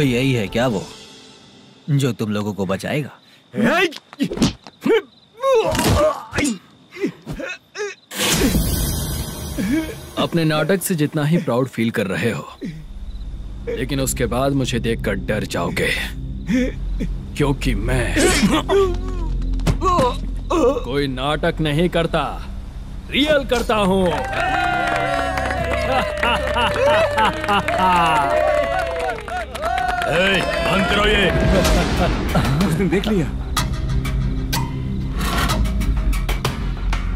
यही है क्या वो जो तुम लोगों को बचाएगा? अपने नाटक से जितना ही प्राउड फील कर रहे हो, लेकिन उसके बाद मुझे देखकर डर जाओगे, क्योंकि मैं कोई नाटक नहीं करता, रियल करता हूँ। बंद करो ये। उसने देख लिया।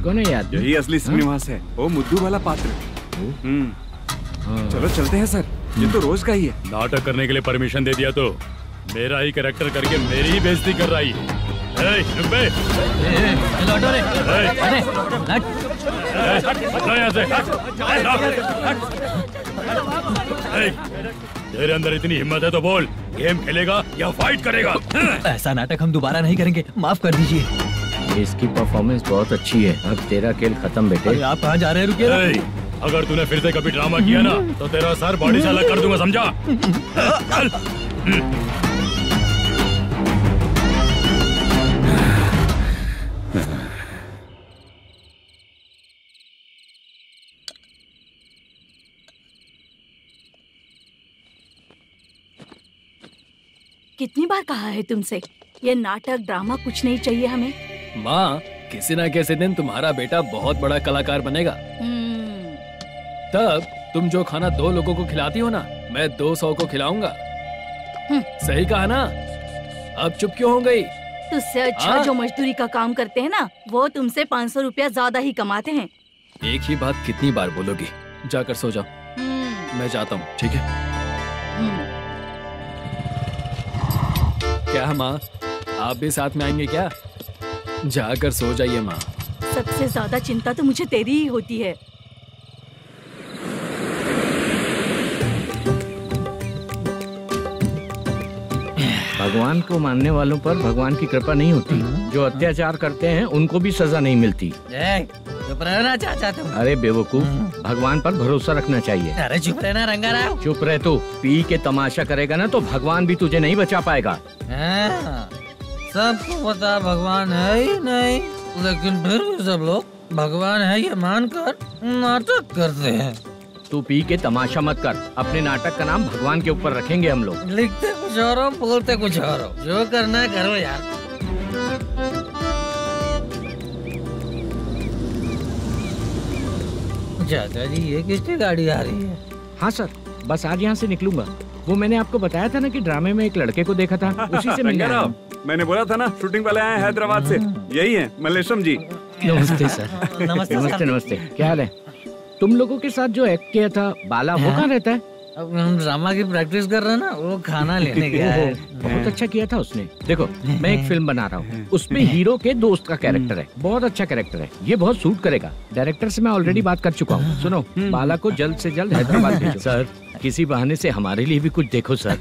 कौन है यार? यही असली श्रीनिवास है, वो मुद्दू वाला पात्र। चलो चलते हैं सर, ये तो रोज का ही है। नाटक करने के लिए परमिशन दे दिया तो मेरा ही कैरेक्टर करके मेरी ही बेइज्जती कर रही है। तेरे अंदर इतनी हिम्मत है तो बोल, गेम खेलेगा या फाइट करेगा? ऐसा नाटक हम दोबारा नहीं करेंगे, माफ कर दीजिए। इसकी परफॉर्मेंस बहुत अच्छी है। अब तेरा खेल खत्म बेटे। आप कहाँ जा रहे हैं? रुकिए। अगर तूने फिर से कभी ड्रामा किया ना तो तेरा सर बॉडी से अलग कर दूंगा, समझा? चल। कितनी बार कहा है तुमसे, ये नाटक ड्रामा कुछ नहीं चाहिए हमें। माँ, किसी न किसी दिन तुम्हारा बेटा बहुत बड़ा कलाकार बनेगा। तब तुम जो खाना 2 लोगों को खिलाती हो ना, मैं 200 को खिलाऊंगा। सही कहा ना? अब चुप क्यों हो गई? तुझसे अच्छा जो मजदूरी का काम करते हैं ना, वो तुमसे 500 रुपया ज्यादा ही कमाते हैं। एक ही बात कितनी बार बोलोगी? जाकर सो जाओ। मैं जाता हूँ, ठीक है? क्या माँ, आप भी साथ में आएंगे क्या? जाकर सो जाइए माँ। सबसे ज्यादा चिंता तो मुझे तेरी ही होती है। भगवान को मानने वालों पर भगवान की कृपा नहीं होती। जो अत्याचार करते हैं उनको भी सजा नहीं मिलती। चुप रहना चाचा तुम। अरे बेवकूफ, भगवान पर भरोसा रखना चाहिए। अरे चुप रहना रंगाराव। चुप रह तू। पी के तमाशा करेगा ना तो भगवान भी तुझे नहीं बचा पाएगा। सबको पता भगवान है ही नहीं, लेकिन फिर भी सब लोग भगवान है ये मानकर नाटक करते हैं। तू पी के तमाशा मत कर। अपने नाटक का नाम भगवान के ऊपर रखेंगे हम लोग। लिखते कुछ और हो, बोलते कुछ और हो, जो करना है करो यार। चाचा जी, ये किसकी गाड़ी आ रही है? हाँ सर, बस आज यहाँ से निकलूंगा। वो मैंने आपको बताया था ना कि ड्रामे में एक लड़के को देखा था, उसी से मिलने आया हूं। मैंने बोला था ना, शूटिंग वाले आए हैं हैदराबाद से। यही है मल्लेशम जी। नमस्ते सर। नमस्ते नमस्ते। क्या हाल है? तुम लोगों के साथ जो एक्ट किया था बाला, वो कहाँ रहता है? अब हम ड्रामा की प्रैक्टिस कर रहे हैं ना, वो खाना लेने गया है। बहुत अच्छा किया था उसने। देखो, मैं एक फिल्म बना रहा हूँ, उसमें हीरो के दोस्त का कैरेक्टर है। बहुत अच्छा कैरेक्टर है, ये बहुत सूट करेगा। डायरेक्टर से मैं ऑलरेडी बात कर चुका हूँ। सुनो, बाला को जल्द से जल्द हैदराबाद भेजो। सर, किसी बहाने से हमारे लिए भी कुछ देखो सर।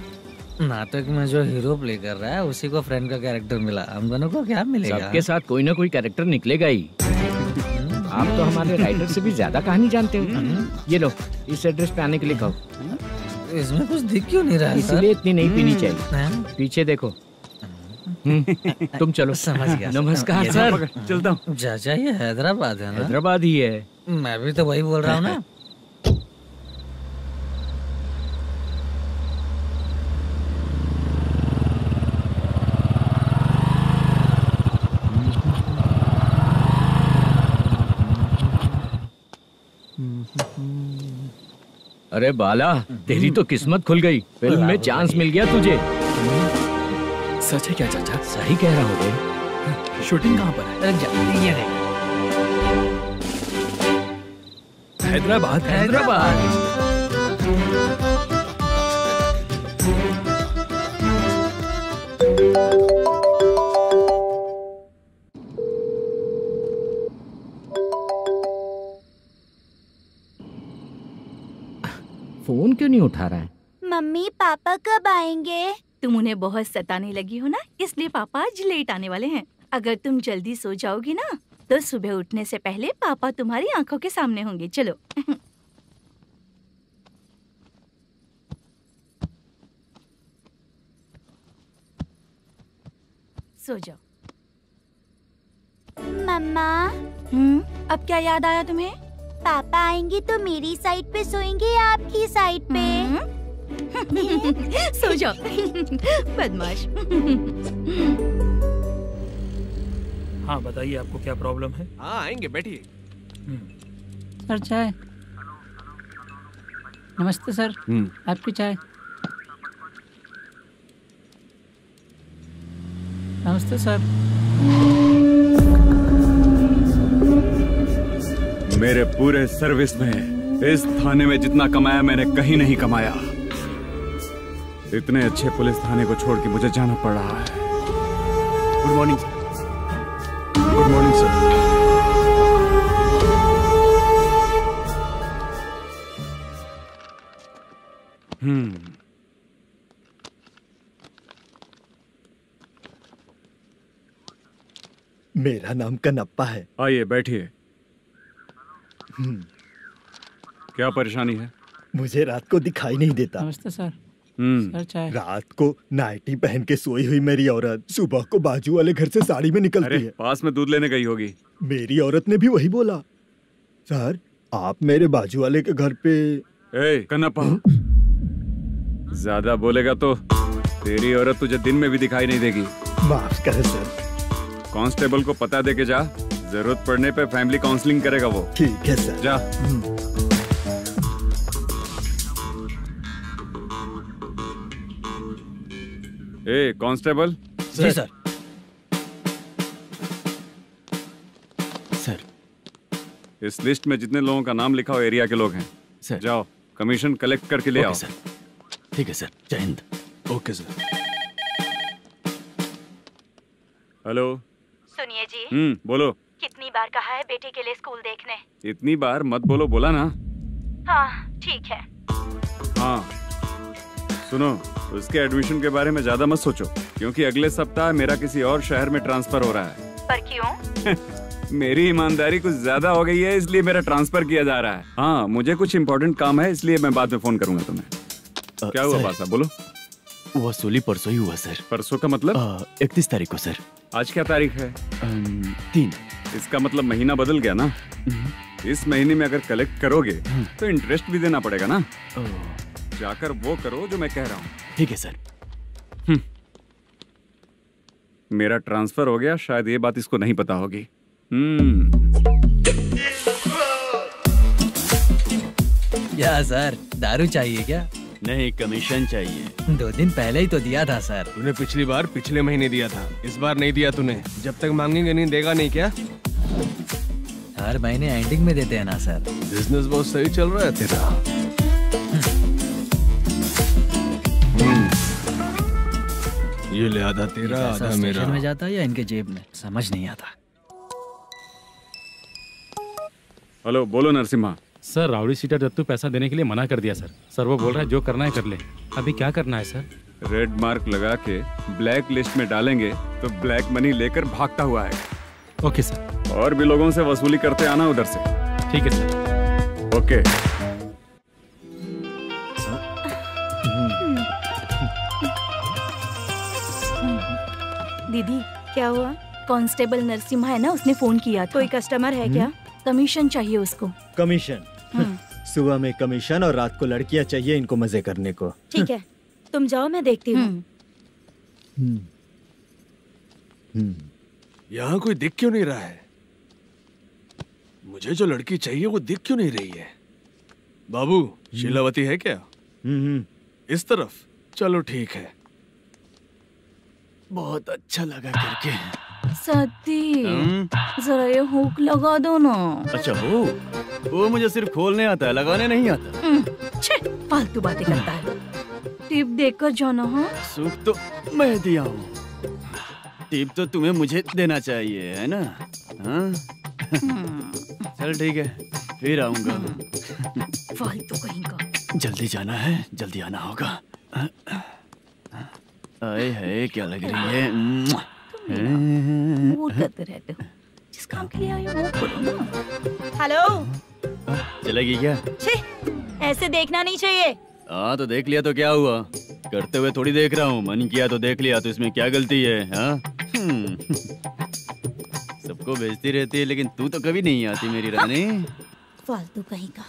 नाटक में जो हीरो प्ले कर रहा है उसी को फ्रेंड का कैरेक्टर मिला, हम दोनों को क्या मिलेगा? सबके साथ कोई ना कोई कैरेक्टर निकलेगा ही। आप तो हमारे राइटर से भी ज्यादा कहानी जानते हो। ये लो, इस एड्रेस पे आने के लिए कहो। इसमें कुछ दिख क्यों नहीं रहा? इसलिए इतनी नहीं पीनी चाहिए। पीछे देखो। तुम चलो। समझ गया। नमस्कार सर। चलता हूँ। चाचा, ये हैदराबाद है ना? हैदराबाद ही है। मैं भी तो वही बोल रहा हूँ ना। अरे बाला, तेरी तो किस्मत खुल गई। फिल्म में चांस मिल गया तुझे। सच है क्या चाचा? सही कह रहा हूँ। शूटिंग कहाँ पर है? हैदराबाद। हैदराबाद। फोन क्यों नहीं उठा रहा है? मम्मी पापा कब आएंगे? तुम उन्हें बहुत सताने लगी हो ना, इसलिए पापा आज लेट आने वाले हैं। अगर तुम जल्दी सो जाओगी ना तो सुबह उठने से पहले पापा तुम्हारी आंखों के सामने होंगे। चलो। सो जाओ। मम्मा, अब क्या याद आया तुम्हें? पापा आएंगे तो मेरी साइड पे सोएंगे या आपकी साइड पे? सो जाओ बदमाश। हाँ बताइए, आपको क्या प्रॉब्लम है? हाँ आएंगे, बैठिए। सर चाय। नमस्ते सर, आपकी चाय। नमस्ते सर। मेरे पूरे सर्विस में इस थाने में जितना कमाया मैंने कहीं नहीं कमाया। इतने अच्छे पुलिस थाने को छोड़ के मुझे जाना पड़ रहा है। Good morning sir. Good morning sir. मेरा नाम कनप्पा है। आइए बैठिए। क्या परेशानी है? मुझे रात को दिखाई नहीं देता। नमस्ते सर। सर चाय। रात को नाइटी पहन के सोई हुई मेरी औरत सुबह को बाजू वाले घर से साड़ी में निकलती है। पास में दूध लेने गई होगी। मेरी औरत ने भी वही बोला। सर, आप मेरे बाजू वाले के घर पे। ए कनप्पा, ज्यादा बोलेगा तो तेरी औरत तुझे दिन में भी दिखाई नहीं देगी। माफ करें सर। कांस्टेबल को पता दे के जा, जरूरत पड़ने पे फैमिली काउंसलिंग करेगा वो। ठीक है सर। जा। ए कांस्टेबल। जी सर। सर, इस लिस्ट में जितने लोगों का नाम लिखा हो एरिया के लोग हैं सर। जाओ कमीशन कलेक्ट करके ले आओ। सर ठीक है सर। जय हिंद। Okay sir. हेलो। सुनिए जी। बोलो। कितनी बार कहा है बेटे के लिए स्कूल देखने? इतनी बार मत बोलो, बोला ना। हाँ ठीक है। हाँ सुनो, उसके एडमिशन के बारे में ज्यादा मत सोचो, क्योंकि अगले सप्ताह मेरा किसी और शहर में ट्रांसफर हो रहा है। पर क्यों? मेरी ईमानदारी कुछ ज्यादा हो गई है, इसलिए मेरा ट्रांसफर किया जा रहा है। हाँ मुझे कुछ इम्पोर्टेंट काम है, इसलिए मैं बाद में फोन करूंगा तुम्हें। क्या हुआ बासा, बोलो। वसूली परसों ही हुआ सर। परसों का मतलब? 31 तारीख को सर। आज क्या तारीख है? 3। इसका मतलब महीना बदल गया ना। इस महीने में अगर कलेक्ट करोगे तो इंटरेस्ट भी देना पड़ेगा ना। जाकर वो करो जो मैं कह रहा हूँ। ठीक है सर। मेरा ट्रांसफर हो गया, शायद ये बात इसको नहीं पता होगी। क्या सर, दारू चाहिए क्या? नहीं, कमीशन चाहिए। 2 दिन पहले ही तो दिया था सर। तूने पिछली बार पिछले महीने दिया था, इस बार नहीं दिया तूने। जब तक मांगेंगे नहीं देगा नहीं क्या? हर महीने एंडिंग में देते हैं ना सर। बिजनेस बहुत सही चल रहा है तेरा। ये ले आधा तेरा, आधा मेरा। में जाता है या इनके जेब में, समझ नहीं आता। हेलो, बोलो Narasimha. Sir, rowdy seater Dattu पैसा देने के लिए मना कर दिया सर। सर वो बोल रहा है जो करना है कर ले। अभी क्या करना है सर? रेड मार्क लगा के ब्लैक लिस्ट में डालेंगे तो ब्लैक मनी लेकर भागता हुआ आएगा। Okay sir. और भी लोगों से वसूली करते आना उधर से। ठीक है सर। ओके। दीदी क्या हुआ? कांस्टेबल नरसिम्हा है ना, उसने फोन किया था। कोई कस्टमर है क्या? कमीशन चाहिए उसको। कमीशन? सुबह में कमीशन और रात को लड़कियां चाहिए इनको मजे करने को। ठीक है, तुम जाओ, मैं देखती हूँ। यहाँ कोई दिख क्यों नहीं रहा है? मुझे जो लड़की चाहिए वो दिख क्यों नहीं रही है? बाबू, शीलावती है क्या? इस तरफ? चलो ठीक है। बहुत अच्छा लगा करके। सती, जरा ये हुक लगा दो ना। अच्छा वो मुझे सिर्फ खोलने आता है, लगाने नहीं आता। फालतू बातें करता है। टिप देकर जाना। हाँ, सुख तो मैं दिया हूँ, टिप तो तुम्हें मुझे देना चाहिए, है ना? हाँ? चल ठीक है, फिर आऊंगा। फालतू कहीं का। जल्दी जाना है, जल्दी आना होगा। आए है, क्या लग रही है? वो करते रहते हो, जिस काम के लिए आए हो वो करो ना। हेलो, चलेगी क्या? ऐसे देखना नहीं चाहिए। हाँ तो देख लिया तो क्या हुआ? करते हुए थोड़ी देख रहा हूँ, मन किया तो देख लिया, तो इसमें क्या गलती है? हाँ? सबको भेजती रहती है लेकिन तू तो कभी नहीं आती मेरी रानी। फालतू कहीं का।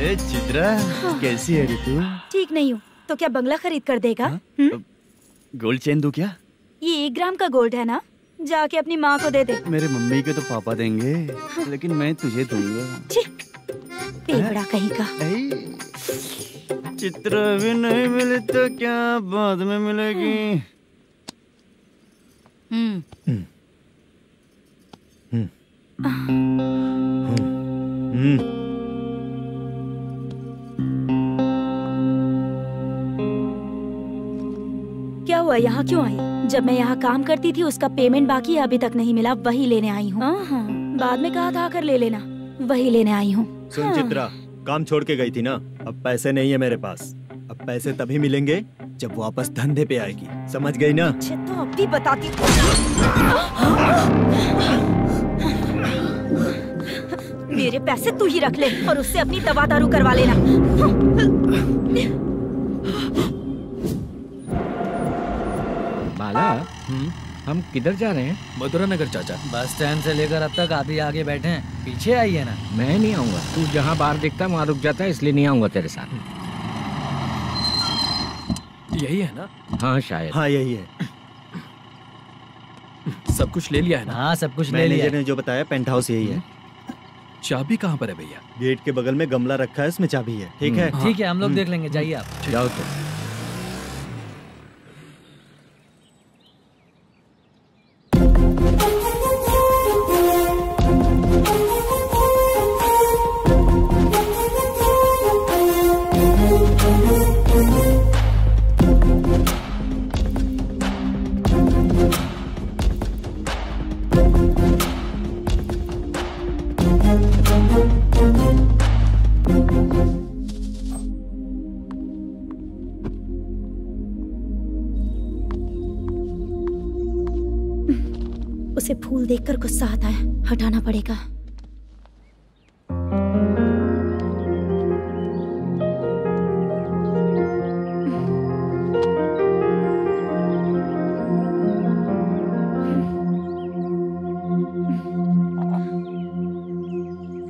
ए चित्रा, कैसी है रे तू? ठीक नहीं हूँ तो क्या बंगला खरीद कर देगा? गोल्ड चेन दूं क्या? ये 1 ग्राम का गोल्ड है ना, जाके अपनी माँ को दे दे। मेरे मम्मी के तो पापा देंगे, लेकिन मैं तुझे दूंगा। पेवड़ा कहीं का। चित्रा भी नहीं मिली तो क्या बाद में मिलेगी? क्या हुआ, यहाँ क्यों आई? जब मैं यहाँ काम करती थी उसका पेमेंट बाकी अभी तक नहीं मिला, वही लेने आई हूँ। बाद में कहा था आकर ले लेना, वही लेने आई हूँ। सुन चित्रा, काम छोड़ के गई थी ना, अब पैसे नहीं है मेरे पास। अब पैसे तभी मिलेंगे जब वापस धंधे पे आएगी, समझ गई ना? अच्छा तो अब भी बताती। मेरे पैसे तू ही रख ले और उससे अपनी दवा दारू करवा लेना। बाला, हम किधर जा रहे हैं? मथुरा नगर चाचा। बस स्टैंड से लेकर अब तक आप ही आगे बैठे हैं, पीछे आइए ना। मैं नहीं आऊंगा, तू जहाँ बाहर दिखता है वहाँ रुक जाता है, इसलिए नहीं आऊंगा तेरे साथ। यही है ना? हाँ शायद। हाँ यही है। सब कुछ ले लिया है ना? हाँ सब कुछ ले लिया। मैनेजर ने जो बताया पेंट हाउस यही है। चाबी कहाँ पर है भैया? गेट के बगल में गमला रखा है, उसमें चाबी है। ठीक है? ठीक है, हम लोग देख लेंगे, जाइए आप। जाओ तो। उसे फूल देखकर गुस्सा आता है, हटाना पड़ेगा।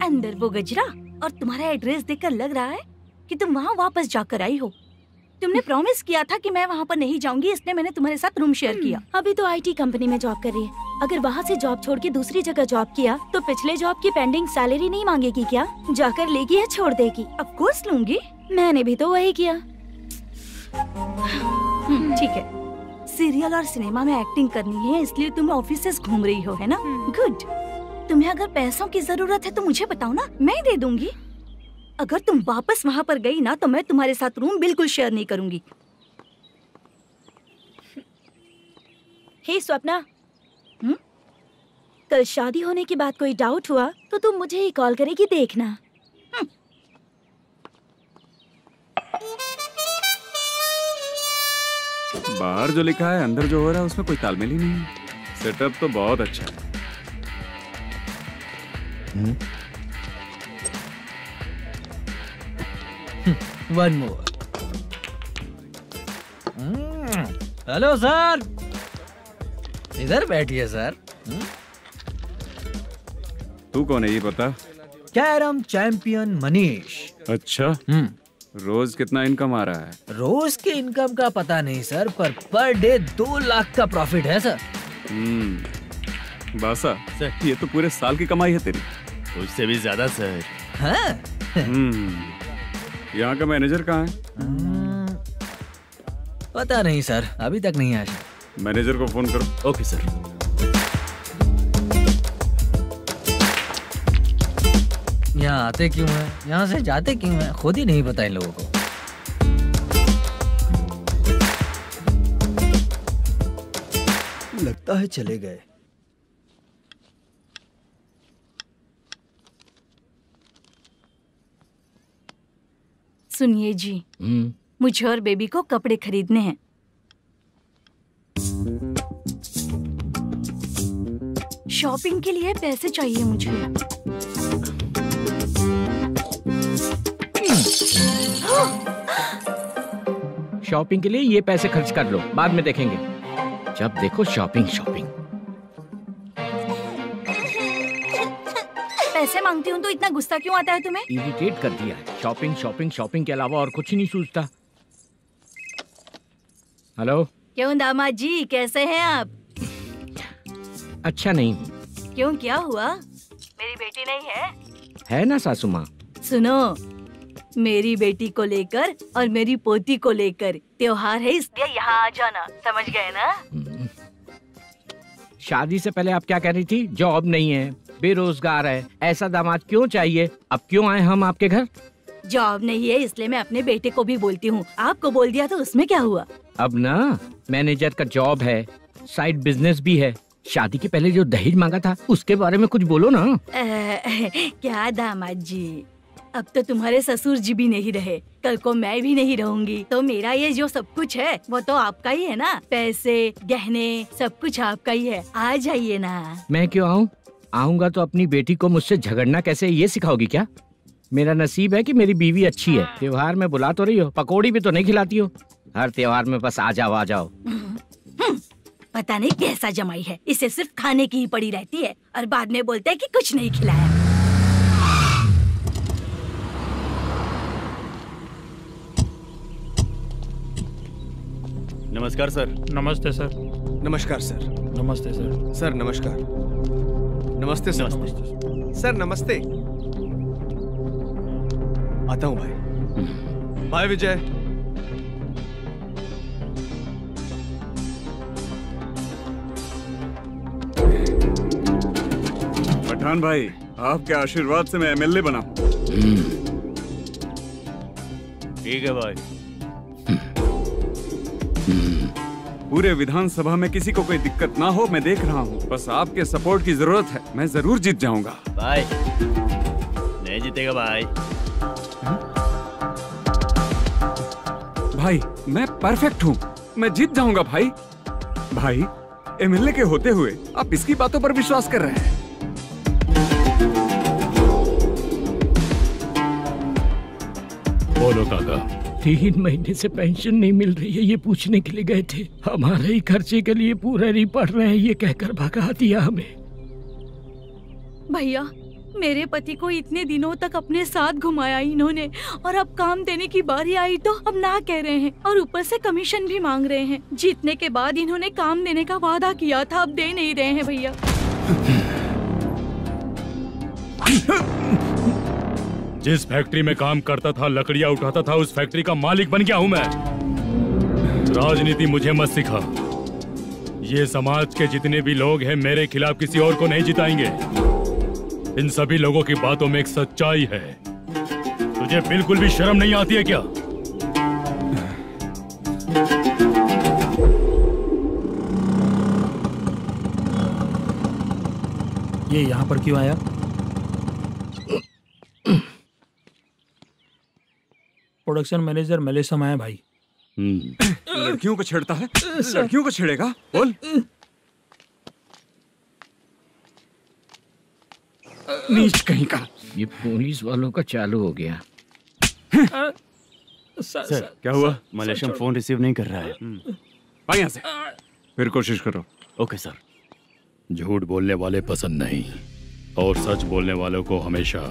अंदर वो गजरा और तुम्हारा एड्रेस देखकर लग रहा है कि तुम वहाँ वापस जाकर आई हो। तुमने प्रॉमिस किया था कि मैं वहाँ पर नहीं जाऊंगी, इसलिए मैंने तुम्हारे साथ रूम शेयर किया। अभी तो आईटी कंपनी में जॉब कर रही है। अगर वहाँ से जॉब छोड़ के दूसरी जगह जॉब किया तो पिछले जॉब की पेंडिंग सैलरी नहीं मांगेगी क्या? जाकर लेगी या छोड़ देगी? ऑफ कोर्स लूंगी, मैंने भी तो वही किया। ठीक है, सीरियल और सिनेमा में एक्टिंग करनी है, इसलिए तुम ऑफिसेस घूम रही हो, है ना? गुड। तुम्हें अगर पैसों की जरूरत है तो मुझे बताओ ना, मैं दे दूंगी। अगर तुम वापस वहाँ पर गई ना तो मैं तुम्हारे साथ रूम बिल्कुल शेयर नहीं करूंगी। हे स्वप्ना, कल शादी होने की बात कोई डाउट हुआ तो तुम मुझे ही कॉल करेगी, देखना। बाहर जो लिखा है अंदर जो हो रहा है उसमें कोई तालमेल ही नहीं है। सेटअप तो बहुत अच्छा है। One more. हेलो सर, इधर बैठिए सर। तू कौन है ये बता? Carrom champion Manish. अच्छा, रोज कितना इनकम आ रहा है? रोज के इनकम का पता नहीं सर, पर डे 2 लाख का प्रॉफिट है सर। बासा सर, ये तो पूरे साल की कमाई है तेरी। उससे भी ज्यादा सर। हाँ? यहाँ का मैनेजर कहाँ है? पता नहीं सर, अभी तक नहीं आया। मैनेजर को फोन करो। Okay sir. यहाँ आते क्यों हैं, यहाँ से जाते क्यों हैं, खुद ही नहीं पता इन लोगों को। लगता है चले गए। सुनिए जी, मुझे और बेबी को कपड़े खरीदने हैं। शॉपिंग के लिए पैसे चाहिए मुझे। शॉपिंग के लिए ये पैसे खर्च कर लो, बाद में देखेंगे। जब देखो शॉपिंग शॉपिंग। पैसे मांगती हूँ तो इतना गुस्सा क्यों आता है तुम्हें? इरिटेट कर दिया है। शॉपिंग शॉपिंग शॉपिंग के अलावा और कुछ नहीं सूझता। हेलो। क्यों दामाद जी, कैसे हैं आप? अच्छा नहीं। क्यों, क्या हुआ? मेरी बेटी नहीं है? है ना सासू माँ। सुनो, मेरी बेटी को लेकर और मेरी पोती को लेकर त्योहार है, इसलिए यहाँ आ जाना, समझ गए ना? शादी से पहले आप क्या कह रही थी? जॉब नहीं है, बेरोजगार है, ऐसा दामाद क्यों चाहिए? अब क्यों आए हम आपके घर? जॉब नहीं है इसलिए मैं अपने बेटे को भी बोलती हूँ, आपको बोल दिया तो उसमें क्या हुआ? अब ना मैनेजर का जॉब है, साइड बिजनेस भी है। शादी के पहले जो दहेज मांगा था उसके बारे में कुछ बोलो ना। क्या दामाद जी, अब तो तुम्हारे ससुर जी भी नहीं रहे, कल को मैं भी नहीं रहूंगी, तो मेरा ये जो सब कुछ है वो तो आपका ही है ना। पैसे, गहने, सब कुछ आपका ही है। आ जाइए ना। मैं क्यों आऊँ? आऊंगा तो अपनी बेटी को मुझसे झगड़ना कैसे ये सिखाओगी क्या? मेरा नसीब है कि मेरी बीवी अच्छी है। त्योहार में बुला तो रही हो, पकौड़ी भी तो नहीं खिलाती हो। हर त्योहार में बस आ जाओ आ जाओ। पता नहीं कैसा जमाई है, इसे सिर्फ खाने की ही पड़ी रहती है और बाद में बोलते है कि कुछ नहीं खिलाया। नमस्कार सर। नमस्ते सर। नमस्कार सर। नमस्ते सर। सर नमस्कार। नमस्ते सर। सर नमस्ते। आता हूँ भाई। बाय विजय। पठान भाई, आपके आशीर्वाद से मैं एमएलए बना हूँ। ठीक है भाई। पूरे विधानसभा में किसी को कोई दिक्कत ना हो, मैं देख रहा हूँ। बस आपके सपोर्ट की जरूरत है, मैं जरूर जीत जाऊंगा। भाई नहीं जीतेगा भाई। भाई मैं परफेक्ट हूँ, मैं जीत जाऊंगा भाई। भाई एमएलए के होते हुए आप इसकी बातों पर विश्वास कर रहे हैं? बोलो काका। 3 महीने से पेंशन नहीं मिल रही है, ये पूछने के लिए गए थे। हमारे ही खर्चे के लिए पूरा नहीं पड़ रहे हैं, ये कहकर भगा दिया हमें। भैया, मेरे पति को इतने दिनों तक अपने साथ घुमाया इन्होंने, और अब काम देने की बारी आई तो अब ना कह रहे हैं, और ऊपर से कमीशन भी मांग रहे हैं। जीतने के बाद इन्होंने काम देने का वादा किया था, अब दे नहीं रहे हैं भैया। जिस फैक्ट्री में काम करता था, लकड़ियां उठाता था, उस फैक्ट्री का मालिक बन गया हूं मैं। राजनीति मुझे मत सिखा। ये समाज के जितने भी लोग हैं मेरे खिलाफ किसी और को नहीं जिताएंगे। इन सभी लोगों की बातों में एक सच्चाई है। तुझे बिल्कुल भी शर्म नहीं आती है क्या? ये यहाँ पर क्यों आया? प्रोडक्शन मैनेजर मलेशम आया भाई। लड़कियों को छेड़ता है, लड़कियों को छेड़ेगा? बोल। नीच कहीं का। ये पुलिस वालों का चालू हो गया। सर क्या हुआ? मलेशियन फोन रिसीव नहीं कर रहा है। आ यहाँ से, फिर कोशिश करो। Okay sir. झूठ बोलने वाले पसंद नहीं, और सच बोलने वालों को हमेशा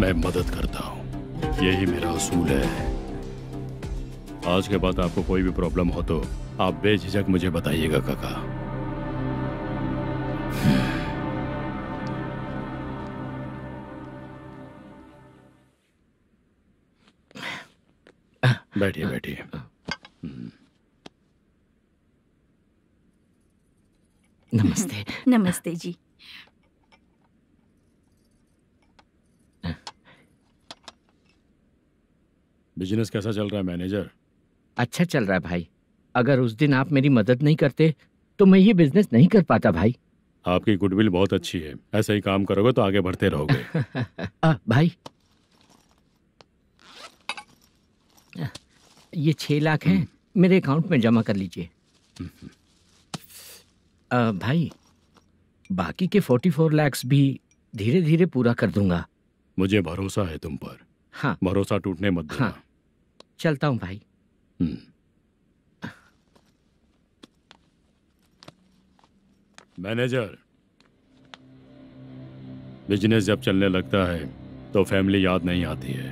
मैं मदद करता हूँ। यही मेरा असूल है। आज के बाद आपको कोई भी प्रॉब्लम हो तो आप बेझिझक मुझे बताइएगा काका। बैठिए बैठिए। नमस्ते। नमस्ते जी। बिजनेस कैसा चल रहा है मैनेजर? अच्छा चल रहा है भाई। अगर उस दिन आप मेरी मदद नहीं करते तो मैं ये बिजनेस नहीं कर पाता भाई। आपकी गुडविल बहुत अच्छी है, ऐसा ही काम करोगे तो आगे बढ़ते रहोगे। भाई ये 6 लाख हैं, मेरे अकाउंट में जमा कर लीजिए। भाई बाकी के 44 लाख भी धीरे धीरे पूरा कर दूंगा। मुझे भरोसा है तुम पर। हाँ। भरोसा टूटने मत देना। हाँ। चलता हूँ भाई। मैनेजर, बिजनेस जब चलने लगता है तो फैमिली याद नहीं आती है।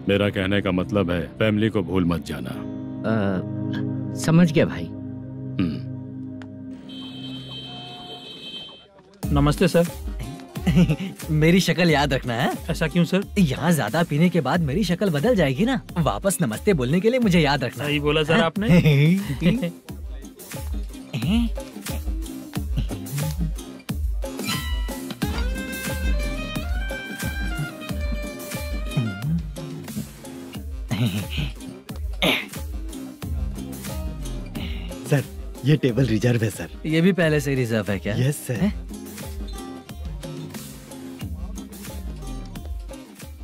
मेरा कहने का मतलब है फैमिली को भूल मत जाना। समझ गया भाई। नमस्ते सर। मेरी शक्ल याद रखना है। ऐसा क्यों सर? यहाँ ज्यादा पीने के बाद मेरी शक्ल बदल जाएगी ना, वापस नमस्ते बोलने के लिए मुझे याद रखना। सही बोला सर आपने। सर, ये टेबल रिजर्व है सर। ये भी पहले से रिजर्व है क्या? Yes sir.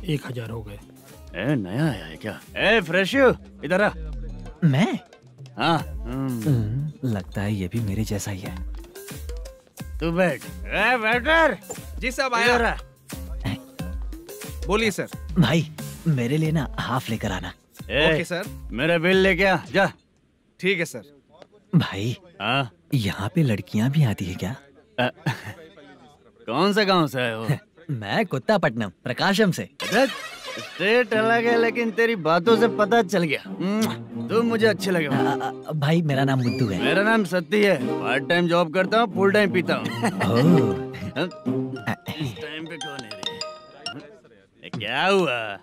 1000 हो गए। नया आया है क्या? फ्रेशो, इधर आ। मैं? हाँ। लगता है ये भी मेरे जैसा ही है। तू बैठ। वेटर। जी साहब आया। बोलिए सर। भाई मेरे लिए ना हाफ लेकर आना। Okay sir. मेरा बिल लेके आ जा। ठीक है सर। भाई हाँ, यहाँ पे लड़कियाँ भी आती है क्या? कौन सा गांव से है वो? मैं कुत्तापट्टनम, प्रकाशम से। स्टेट अलग है लेकिन तेरी बातों से पता चल गया तुम मुझे अच्छे लगे। भाई मेरा नाम मुद्दू है। मेरा नाम सत्ती है। पार्ट टाइम जॉब करता हूँ, फुल टाइम पीता हूँ। इस टाइम पे कौन है रे? क्या हुआ?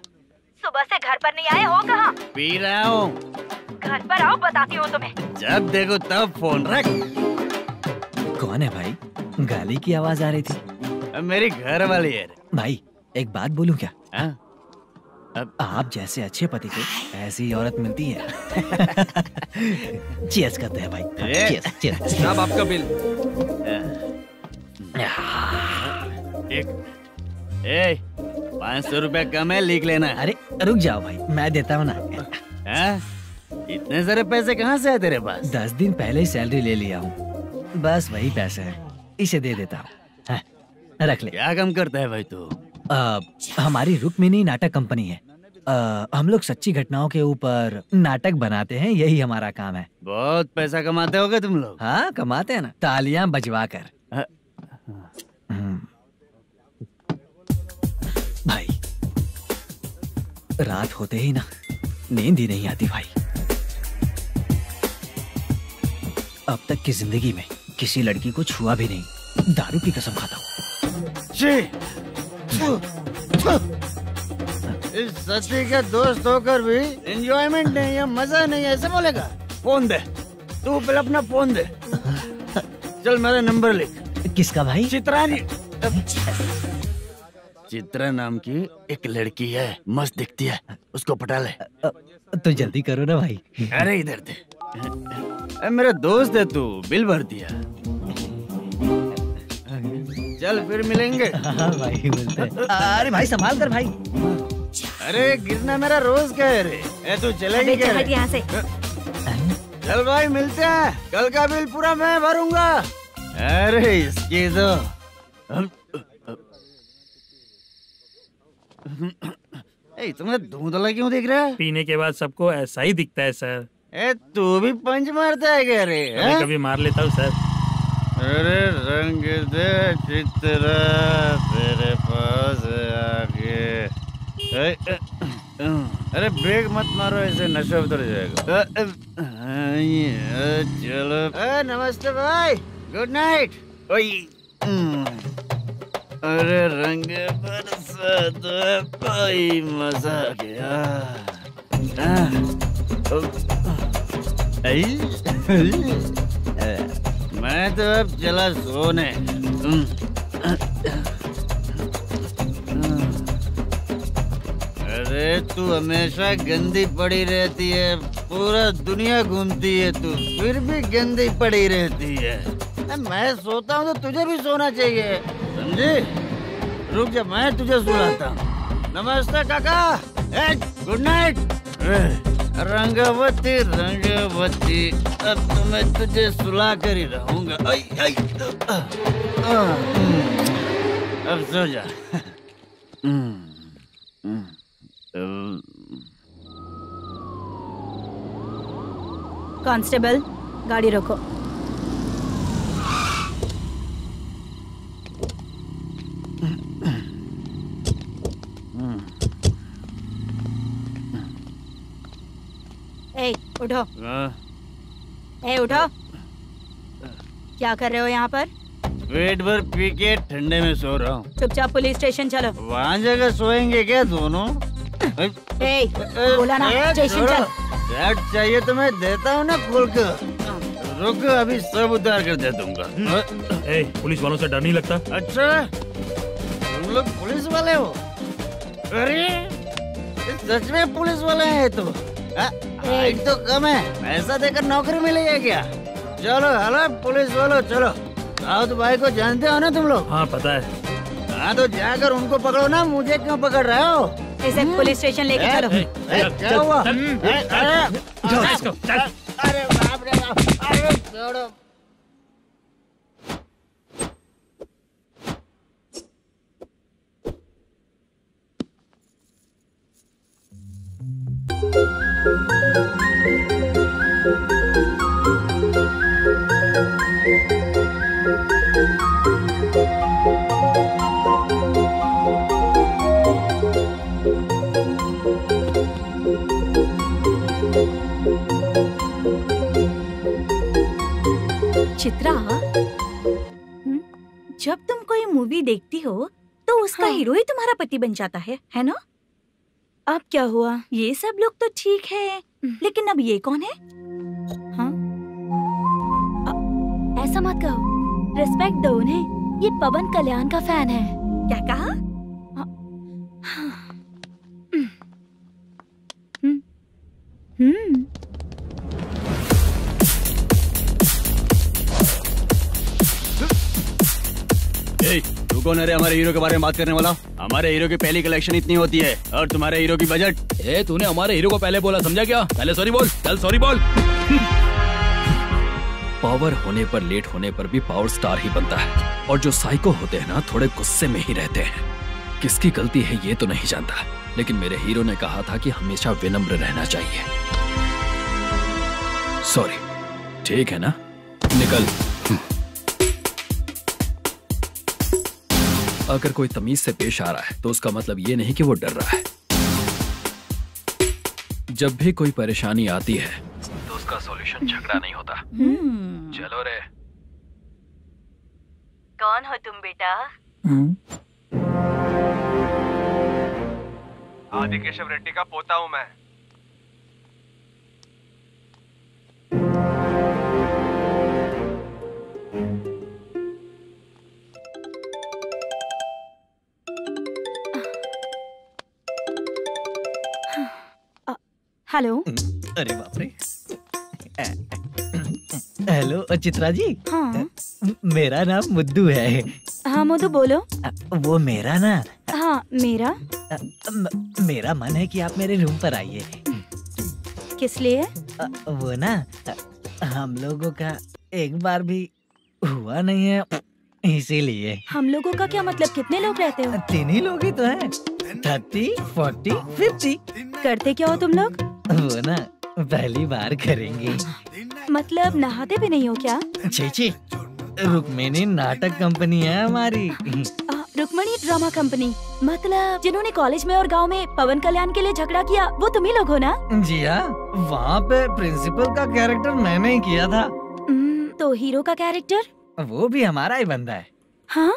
सुबह से घर पर नहीं आए हो? कहाँ? पी रहा हूँ। घर पर आओ, बताती हूँ तुम्हें। जब देखो तब फोन रख। कौन है भाई? गाली की आवाज आ रही थी। मेरी घर वाली है। भाई एक बात बोलूं क्या? अब आप जैसे अच्छे पति को ऐसी औरत मिलती है। चीयर्स करते हैं भाई। Cheers, cheers. साहब आपका बिल। एक 500 रुपया कम है, लिख लेना। अरे रुक जाओ भाई, मैं देता हूँ ना। इतने सारे पैसे कहाँ से है तेरे पास? 10 दिन पहले ही सैलरी ले लिया हूँ, बस वही पैसे हैं, इसे दे देता हूँ। रख ले। क्या काम करता है भाई तू? हमारी रुक्मिनी नाटक कंपनी है। हम लोग सच्ची घटनाओं के ऊपर नाटक बनाते हैं, यही हमारा काम है। बहुत पैसा कमाते होगे तुम लोग। हाँ कमाते हैं ना, तालियां बजवा कर। भाई रात होते ही ना नींद ही नहीं आती भाई। अब तक की जिंदगी में किसी लड़की को छुआ भी नहीं, दारू की कसम खाता हूँ। इस सच्ची का दोस्त होकर भी एंजॉयमेंट नहीं है, मजा नहीं है, ऐसे बोलेगा? फोन दे, तू पहले अपना फोन दे। चल मेरा नंबर लिख। किसका भाई? चित्रानी। चित्रा नाम की एक लड़की है, मस्त दिखती है, उसको पटा ले। तो जल्दी करो ना भाई। अरे इधर दे। मेरा दोस्त है तू, बिल भर दिया। चल फिर मिलेंगे। हाँ भाई मिलते हैं। अरे भाई संभाल कर भाई। अरे गिरना मेरा रोज का है रे। तू चलेगी क्या? यहाँ से। चल भाई मिलते हैं, कल का बिल पूरा मैं भरूंगा। अरे इसकी तो तुम्हें धुंधला क्यों दिख रहा है? पीने के बाद सबको ऐसा ही दिखता है सर। तू भी पंच मारता है क्या रे? कभी कभी मार लेता हूँ सर। अरे रंग दे चित्रा तेरे पास आके। अरे ब्रेक मत मारो, ऐसे नशा उतर जाएगा। चलो। नमस्ते भाई, गुड नाइट। अरे रंग बरसात भाई, मजा आ गया। मैं तो अब चला सोने। अरे तू हमेशा गंदी पड़ी रहती है, पूरा दुनिया घूमती है तू, फिर भी गंदी पड़ी रहती है। मैं सोता हूँ तो तुझे भी सोना चाहिए, समझे? रुक जा, मैं तुझे सुलाता हूँ। नमस्ते काका, गुड नाइट। रंगवती रंगवती, अब तो मैं तुझे सुला कर ही रहूंगा। अब सो जा। कांस्टेबल, गाड़ी रोको। उठो। ए उठो। क्या कर रहे हो यहाँ पर? पेट भर पी के ठंडे में सो रहा हूँ। चुपचाप पुलिस स्टेशन चलो। वहाँ जगह सोएंगे क्या दोनों? बोला ना, स्टेशन चल। शर्ट चाहिए तो मैं देता हूँ ना खोल के। रुको अभी सब उतार कर दे दूंगा। पुलिस वालों से डर नहीं लगता? अच्छा तुम लोग पुलिस वाले हो? अरे सच में पुलिस वाले हैं तो? हाइट तो कम है, पैसा देकर नौकरी मिलेगी क्या? चलो हेलो पुलिस वालों चलो। दाऊद भाई को जानते हो ना तुम लोग? हाँ पता है। हाँ तो जाकर उनको पकड़ो ना, मुझे क्यों पकड़ रहे हो? इसे पुलिस स्टेशन लेके चलो। क्या हुआ? अरे बाप रे बाप, अरे छोड़ो। चित्रा, जब तुम कोई मूवी देखती हो तो उसका हीरो ही तुम्हारा पति बन जाता है ना? अब क्या हुआ? ये सब लोग तो ठीक है, लेकिन अब ये कौन है? हाँ? ऐसा मत कहो, रिस्पेक्ट दो उन्हें। ये पवन कल्याण का फैन है। क्या कहा? तू कौन है रे हमारे हीरो के बारे में बात करने वाला? हमारे हीरो की पहली कलेक्शन इतनी होती है और तुम्हारे हीरो की बजट। तूने हमारे हीरो को पहले बोला, समझा क्या? पहले सॉरी बोल, चल सॉरी बोल। पावर होने पर लेट होने पर भी पावर स्टार ही बनता है, और जो साइको होते हैं ना थोड़े गुस्से में ही रहते हैं। किसकी गलती है ये तो नहीं जानता, लेकिन मेरे हीरो ने कहा था कि हमेशा विनम्र रहना चाहिए। सॉरी, ठीक है ना? निकल। अगर कोई तमीज से पेश आ रहा है तो उसका मतलब ये नहीं कि वो डर रहा है। जब भी कोई परेशानी आती है तो उसका सॉल्यूशन झगड़ा नहीं होता। चलो रे। कौन हो तुम बेटा? आदि केशव रेड्डी का पोता हूँ मैं। हेलो। अरे बाप रे। हेलो चित्रा जी। हाँ। मेरा नाम मुद्दू है। हाँ मुद्दू बोलो। वो मेरा ना। हाँ मेरा। मेरा मन है कि आप मेरे रूम पर आइए। किस लिए? वो ना हम लोगों का एक बार भी हुआ नहीं है, इसीलिए। हम लोगों का क्या मतलब? कितने लोग रहते हो? 3 ही लोग ही तो हैं। 30, 40, 50। करते क्या हो तुम लोग? वो ना पहली बार करेंगे। मतलब नहाते भी नहीं हो क्या? छी, रुक्मिणी नाटक कंपनी है हमारी। Rukmini drama company? मतलब जिन्होंने कॉलेज में और गांव में पवन कल्याण के लिए झगड़ा किया वो तुम ही लोग हो ना? जी हाँ, वहाँ पे प्रिंसिपल का कैरेक्टर मैंने ही किया था। तो हीरो का कैरेक्टर? वो भी हमारा ही बंदा है। हाँ?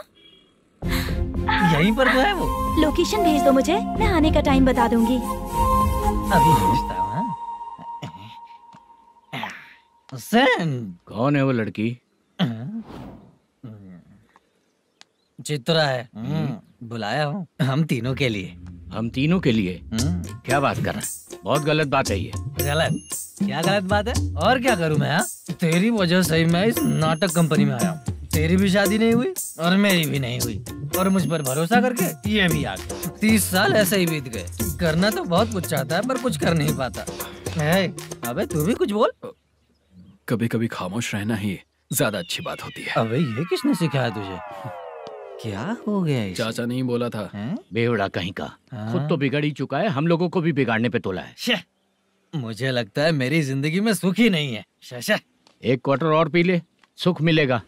यहीं पर तो है वो। लोकेशन भेज दो मुझे, मैं आने का टाइम बता दूंगी। अभी भेजता हूँ। कौन है वो लड़की? चित्रा है। बुलाया हूँ हम तीनों के लिए। हम तीनों के लिए? क्या बात कर रहा है? बहुत गलत बात है ये। गलत? क्या गलत बात है? और क्या करूँ मैं? तेरी वजह से मैं इस नाटक कंपनी में आया हूँ। तेरी भी शादी नहीं हुई और मेरी भी नहीं हुई, और मुझ पर भरोसा करके ये भी आ गया। 30 साल ऐसे ही बीत गए। करना तो बहुत कुछ चाहता है पर कुछ कर नहीं पाता। अबे तू भी कुछ बोल। कभी कभी खामोश रहना ही ज्यादा अच्छी बात होती है। अबे ये किसने सिखाया तुझे? क्या हो गया इसे? चाचा नहीं बोला था? बेवड़ा कहीं का। खुद तो बिगड़ ही चुका है, हम लोगों को भी बिगाड़ने पे तोला है। मुझे लगता है मेरी जिंदगी में सुख ही नहीं है। एक क्वार्टर और पी ले, सुख मिलेगा।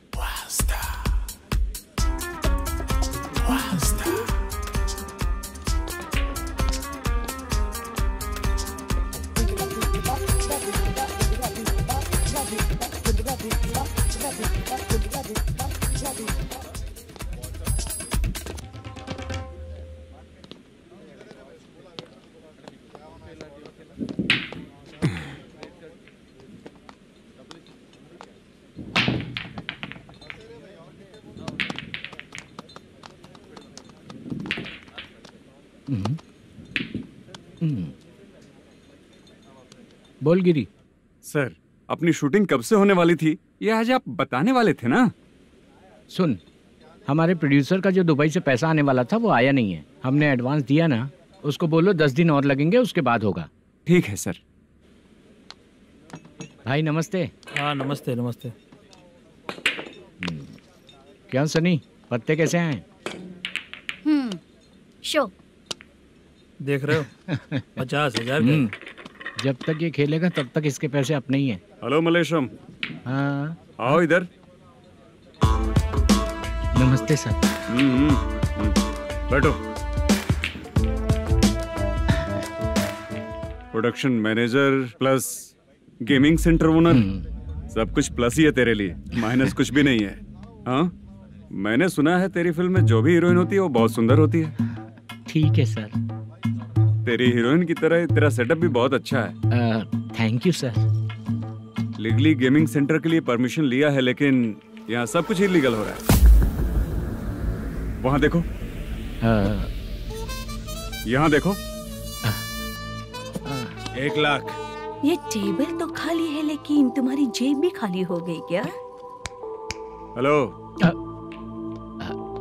बोल गिरी। सर, अपनी शूटिंग कब से होने वाली थी ये आज आप बताने वाले थे ना? सुन, हमारे प्रोड्यूसर का जो दुबई से पैसा आने वाला था वो आया नहीं है। हमने एडवांस दिया ना, उसको बोलो 10 दिन और लगेंगे, उसके बाद होगा। ठीक है सर। भाई नमस्ते। हाँ नमस्ते नमस्ते। क्या सनी, पत्ते कैसे आए? शो देख रहे हो 50,000 के। जब तक ये खेलेगा तब तक इसके पैसे अपने ही हैं। हेलो मलेशम। हाँ आओ इधर। नमस्ते सर। बैठो। Production manager plus gaming centre owner, सब कुछ प्लस ही है तेरे लिए, माइनस कुछ भी नहीं है। हाँ, मैंने सुना है तेरी फिल्म में जो भी हीरोइन होती है वो बहुत सुंदर होती है। ठीक है सर। तेरी हीरोइन की तरह तेरा सेटअप भी बहुत अच्छा है। Thank you sir. Legally gaming centre के लिए परमिशन लिया है, लेकिन यहाँ सब कुछ इलीगल हो रहा है। वहाँ देखो, यहाँ देखो। 1 लाख। ये टेबल तो खाली है लेकिन तुम्हारी जेब भी खाली हो गई क्या? हेलो।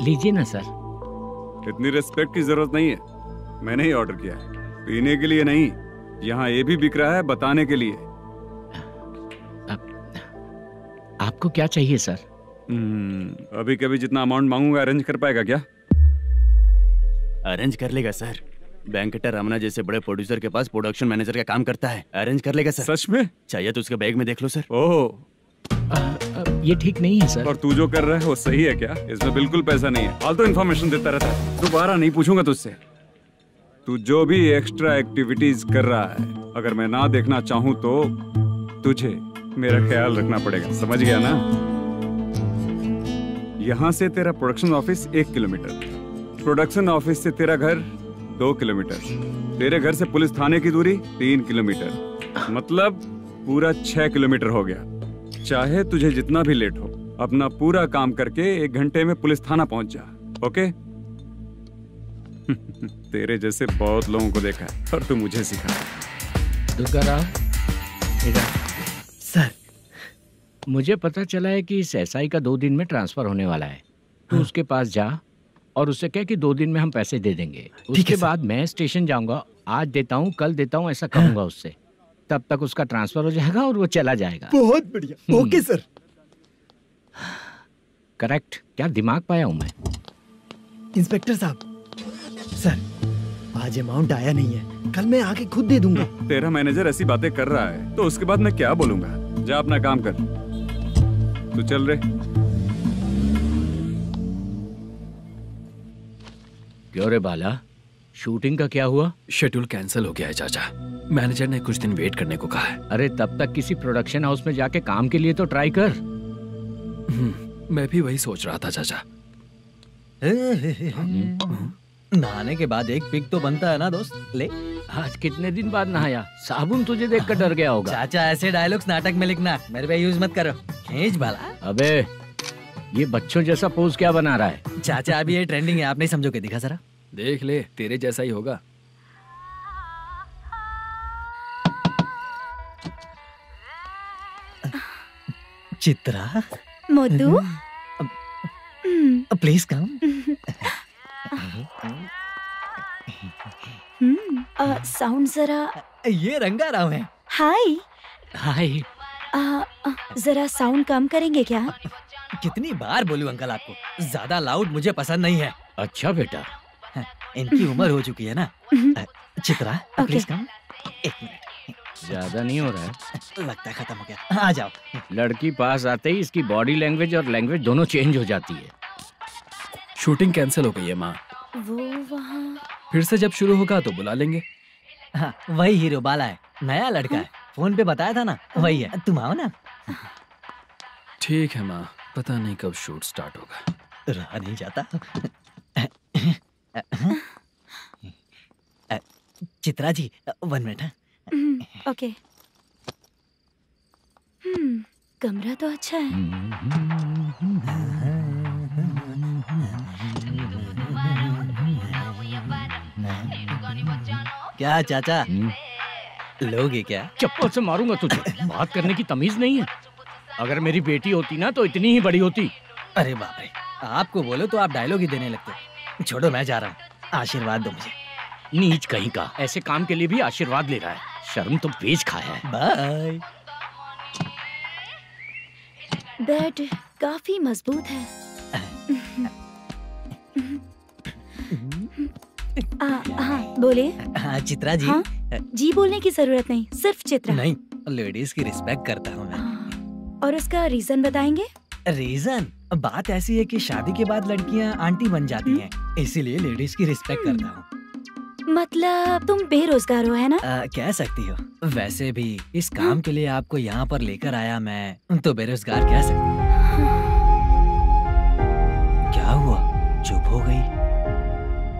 लीजिए ना सर। इतनी रिस्पेक्ट की जरूरत नहीं है, मैंने ही ऑर्डर किया है। पीने के लिए नहीं, यहाँ ये भी बिक रहा है बताने के लिए। आपको क्या चाहिए सर? अभी कभी जितना अमाउंट मांगूंगा अरेंज कर पाएगा क्या? अरेंज कर लेगा सर। वेंकटर रमना जैसे बड़े प्रोड्यूसर के पास प्रोडक्शन मैनेजर का काम करता है, अरेंज कर लेगा सर। सच में? चाहिए तो उसके बैग में देख लो सर। ओह, ये ठीक नहीं है सर। और तू जो कर रहा है वो सही है क्या? इसमें बिल्कुल पैसा नहीं है, फालतू इन्फॉर्मेशन देता रहता है। दोबारा नहीं पूछूंगा तुझसे। तू जो भी एक्स्ट्रा एक्टिविटीज कर रहा है, अगर मैं ना देखना चाहूँ तो तुझे मेरा ख्याल रखना पड़ेगा, समझ गया ना? यहाँ से तेरा production office 1 kilometre, production office से तेरा घर 2 किलोमीटर, तेरे घर से पुलिस थाने की दूरी 3 किलोमीटर, मतलब पूरा 6 किलोमीटर हो गया। चाहे तुझे जितना भी लेट हो, अपना पूरा काम करके 1 घंटे में पुलिस थाना पहुंच जा, ओके? तेरे जैसे बहुत लोगों को देखा है और तू मुझे सिखा। सर, मुझे पता चला है कि इस एसआई का 2 दिन में ट्रांसफर होने वाला है। तो उसके पास जा और उससे कह कि 2 दिन में हम पैसे दे देंगे। उसके बाद मैं स्टेशन जाऊंगा, आज देता हूँ कल देता हूँ ऐसा कहूंगा उससे। तब तक उसका ट्रांसफर हो जाएगा और वो चला जाएगा। बहुत बढ़िया। Okay sir. करेक्ट। क्या दिमाग पाया हूँ मैं। इंस्पेक्टर साहब, सर आज अमाउंट आया नहीं है, कल मैं आके खुद दे दूंगा। तेरा मैनेजर ऐसी बातें कर रहा है तो उसके बाद मैं क्या बोलूंगा? जा अपना काम कर। तू चल रे। क्यों रे बाला, शूटिंग का क्या हुआ? शेड्यूल कैंसिल हो गया है चाचा। मैनेजर ने कुछ दिन वेट करने को कहा है। अरे तब तक किसी प्रोडक्शन हाउस में जाके काम के लिए तो ट्राई कर। मैं भी वही सोच रहा था चाचा। नहाने के बाद एक पिक तो बनता है ना दोस्त। ले, आज कितने दिन बाद नहाया? साबुन तुझे देखकर डर गया होगा। चाचा ऐसे डायलॉग्स नाटक में लिखना, मेरे पे यूज मत करो। खींच बाला। अबे ये बच्चों जैसा पोज क्या बना रहा है? चाचा अभी ये ट्रेंडिंग है, आप नहीं समझोगे। दिखा जरा। देख ले, तेरे जैसा ही होगा। Chitra. Modu. Please come. Sound जरा। ये रंगा राव है। हाय। हाय। जरा साउंड कम करेंगे क्या? कितनी बार बोलूं अंकल आपको, ज्यादा लाउड मुझे पसंद नहीं है। अच्छा बेटा, इनकी उम्र हो चुकी है ना। Chitra please come. 1 मिनट। ज्यादा नहीं हो रहा है? लगता है खत्म हो गया। आ जाओ। लड़की पास आते ही इसकी बॉडी लैंग्वेज और लैंग्वेज दोनों चेंज हो जाती है। शूटिंग कैंसिल हो गई है माँ। वो वहाँ। फिर से जब शुरू होगा तो बुला लेंगे। हाँ, वही हीरो बाला है, नया लड़का है। फोन पे बताया था ना, वही है। तुम आओ ना। ठीक है माँ, पता नहीं कब शूट स्टार्ट होगा। रहा नहीं जाता। चित्रा जी 1 मिनट। ओके। कमरा तो अच्छा है। क्या चाचा लोगे क्या? चप्पल से मारूंगा तुझे। बात करने की तमीज नहीं है। अगर मेरी बेटी होती ना तो इतनी ही बड़ी होती। अरे बाप रे, आपको बोलो तो आप डायलॉग ही देने लगते। छोड़ो, मैं जा रहा हूँ, आशीर्वाद दो मुझे। नीच कहीं का, ऐसे काम के लिए भी आशीर्वाद ले रहा है। शर्म तो बेच खाया है। बाय। बेड काफी मजबूत है। हाँ बोले। हाँ चित्रा जी। हाँ? जी बोलने की जरूरत नहीं, सिर्फ चित्रा। नहीं, लेडीज की रिस्पेक्ट करता हूँ मैं। और उसका रीजन बताएंगे? रीजन बात ऐसी है कि शादी के बाद लड़कियाँ आंटी बन जाती हैं, इसीलिए लेडीज की रिस्पेक्ट करता हूँ। मतलब तुम बेरोजगार हो, है ना? कह सकती हो। वैसे भी इस काम के लिए आपको यहाँ पर लेकर आया मैं, तो बेरोजगार कह सकती हूँ। क्या हुआ, चुप हो गई?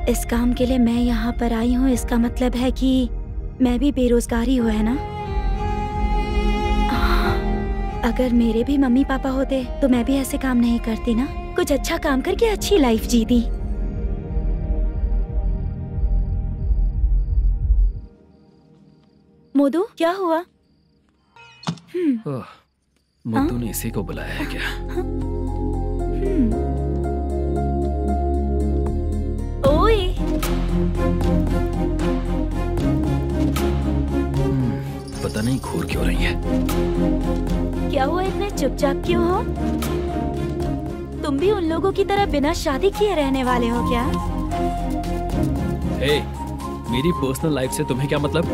इस काम के लिए मैं यहाँ पर आई हूँ, इसका मतलब है कि मैं भी बेरोजगार ही हूँ, है ना? अगर मेरे भी मम्मी पापा होते तो मैं भी ऐसे काम नहीं करती ना। कुछ अच्छा काम करके अच्छी लाइफ जीती। मोदू क्या हुआ? मुद्दू ने इसी को बुलाया है क्या? ओए पता नहीं घूर क्यों रही है। क्या हुआ, इतने चुपचाप क्यों हो? तुम भी उन लोगों की तरह बिना शादी किए रहने वाले हो क्या? हे, मेरी पर्सनल लाइफ से तुम्हें क्या मतलब?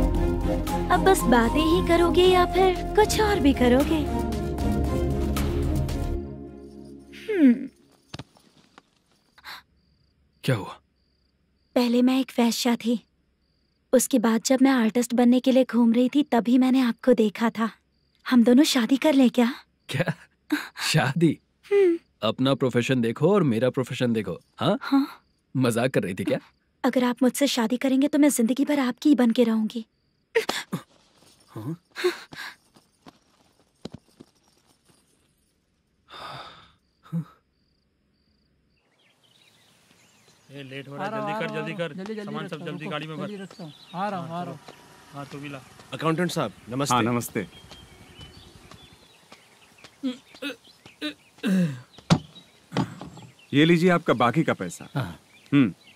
अब बस बातें ही करोगे या फिर कुछ और भी करोगे? क्या हुआ? पहले मैं एक वेश्या थी, उसके बाद जब मैं आर्टिस्ट बनने के लिए घूम रही थी तभी मैंने आपको देखा था। हम दोनों शादी कर ले क्या? क्या शादी? अपना प्रोफेशन देखो और मेरा प्रोफेशन देखो। हाँ? हाँ? मजाक कर रही थी क्या? अगर आप मुझसे शादी करेंगे तो मैं जिंदगी भर आपकी ही बन के रहूंगी। हाँ? ये लेट हो रहा है, जल्दी कर। सामान सब जल्दी गाड़ी में भर। आ रहा हूँ। हाँ तू भी ला। अकाउंटेंट साहब नमस्ते। हाँ नमस्ते। ये लीजिए आपका बाकी का पैसा।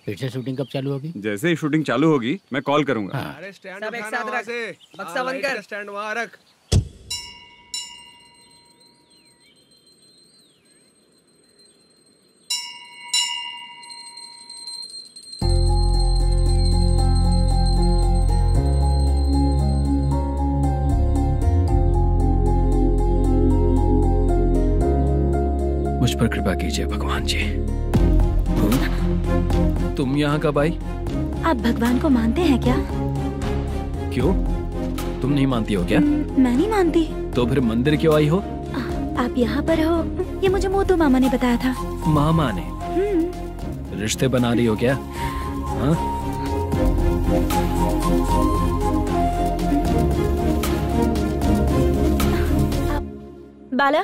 फिर से शूटिंग कब चालू होगी? जैसे ही शूटिंग चालू होगी मैं कॉल करूंगा। अरे स्टैंड सब एक साथ रख, बक्सा बंद कर। स्टैंड वहाँ रख। मुझ पर कृपा कीजिए भगवान जी। तुम यहाँ कब आई? आप भगवान को मानते हैं क्या? क्यों, तुम नहीं मानती हो क्या? मैं नहीं मानती। तो फिर मंदिर क्यों आई हो? आप यहाँ पर हो ये मुझे मोदू मामा ने बताया था। मामा ने? रिश्ते बना रही हो क्या? हाँ? बाला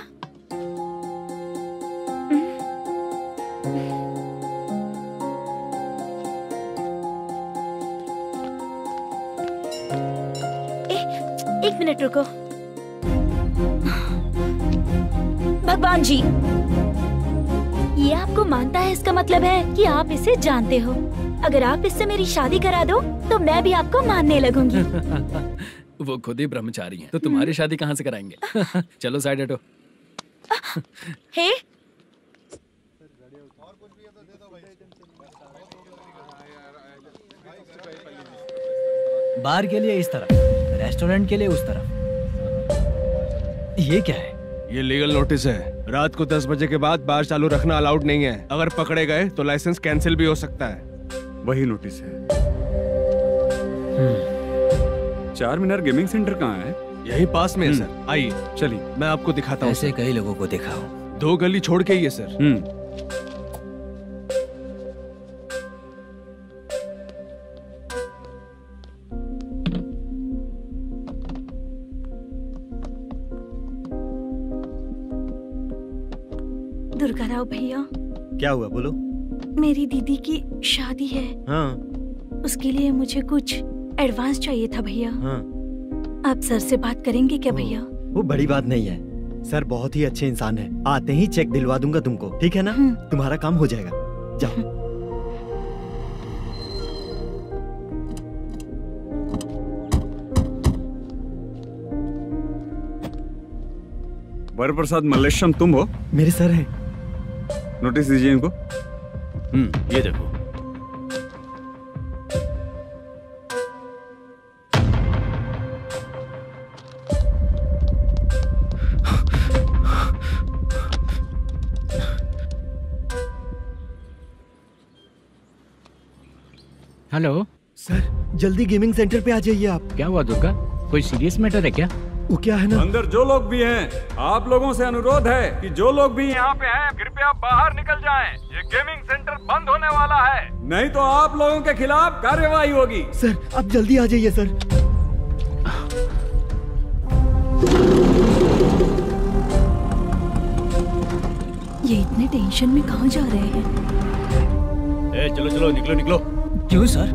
एक मिनट रुको। भगवान जी, ये आपको मानता है, इसका मतलब है कि आप इसे जानते हो। अगर आप इससे मेरी शादी करा दो तो मैं भी आपको मानने लगूंगी। वो खुद ही ब्रह्मचारी हैं, तो तुम्हारी शादी कहाँ से कराएंगे? चलो साइड हटो। हे बार के लिए इस तरफ, रेस्टोरेंट के लिए उस तरफ। ये क्या है? ये लीगल नोटिस है। रात को 10 बजे के बाद बार चालू रखना अलाउड नहीं है। अगर पकड़े गए तो लाइसेंस कैंसिल भी हो सकता है। वही नोटिस है। चार मीनार गेमिंग सेंटर कहाँ है? यही पास में है सर। आइए चलिए मैं आपको दिखाता हूँ। ऐसे कई लोगों को देखा हूँ। 2 गली छोड़ के ही है सर। दुर्गा राव भैया, क्या हुआ बोलो। मेरी दीदी की शादी है। हाँ उसके लिए मुझे कुछ एडवांस चाहिए था भैया। हाँ। आप सर से बात करेंगे क्या भैया? वो बड़ी बात नहीं है, सर बहुत ही अच्छे इंसान है। आते ही चेक दिलवा दूंगा तुमको, ठीक है ना? तुम्हारा काम हो जाएगा, जाओ। वरप्रसाद मल्लेशम तुम हो? मेरे सर हैं। नोटिस दीजिए इनको। ये देखो। हेलो सर, जल्दी गेमिंग सेंटर पे आ जाइए आप। क्या हुआ दुर्गा? कोई सीरियस मैटर है क्या? वो क्या है ना, अंदर जो लोग भी हैं, आप लोगों से अनुरोध है कि जो लोग भी यहाँ पे हैं, कृपया बाहर निकल जाएं। ये गेमिंग सेंटर बंद होने वाला है, नहीं तो आप लोगों के खिलाफ कार्यवाही होगी। सर आप जल्दी आ जाइए सर। ये इतने टेंशन में कहाँ जा रहे हैं? चलो चलो, निकलो निकलो। क्यों सर?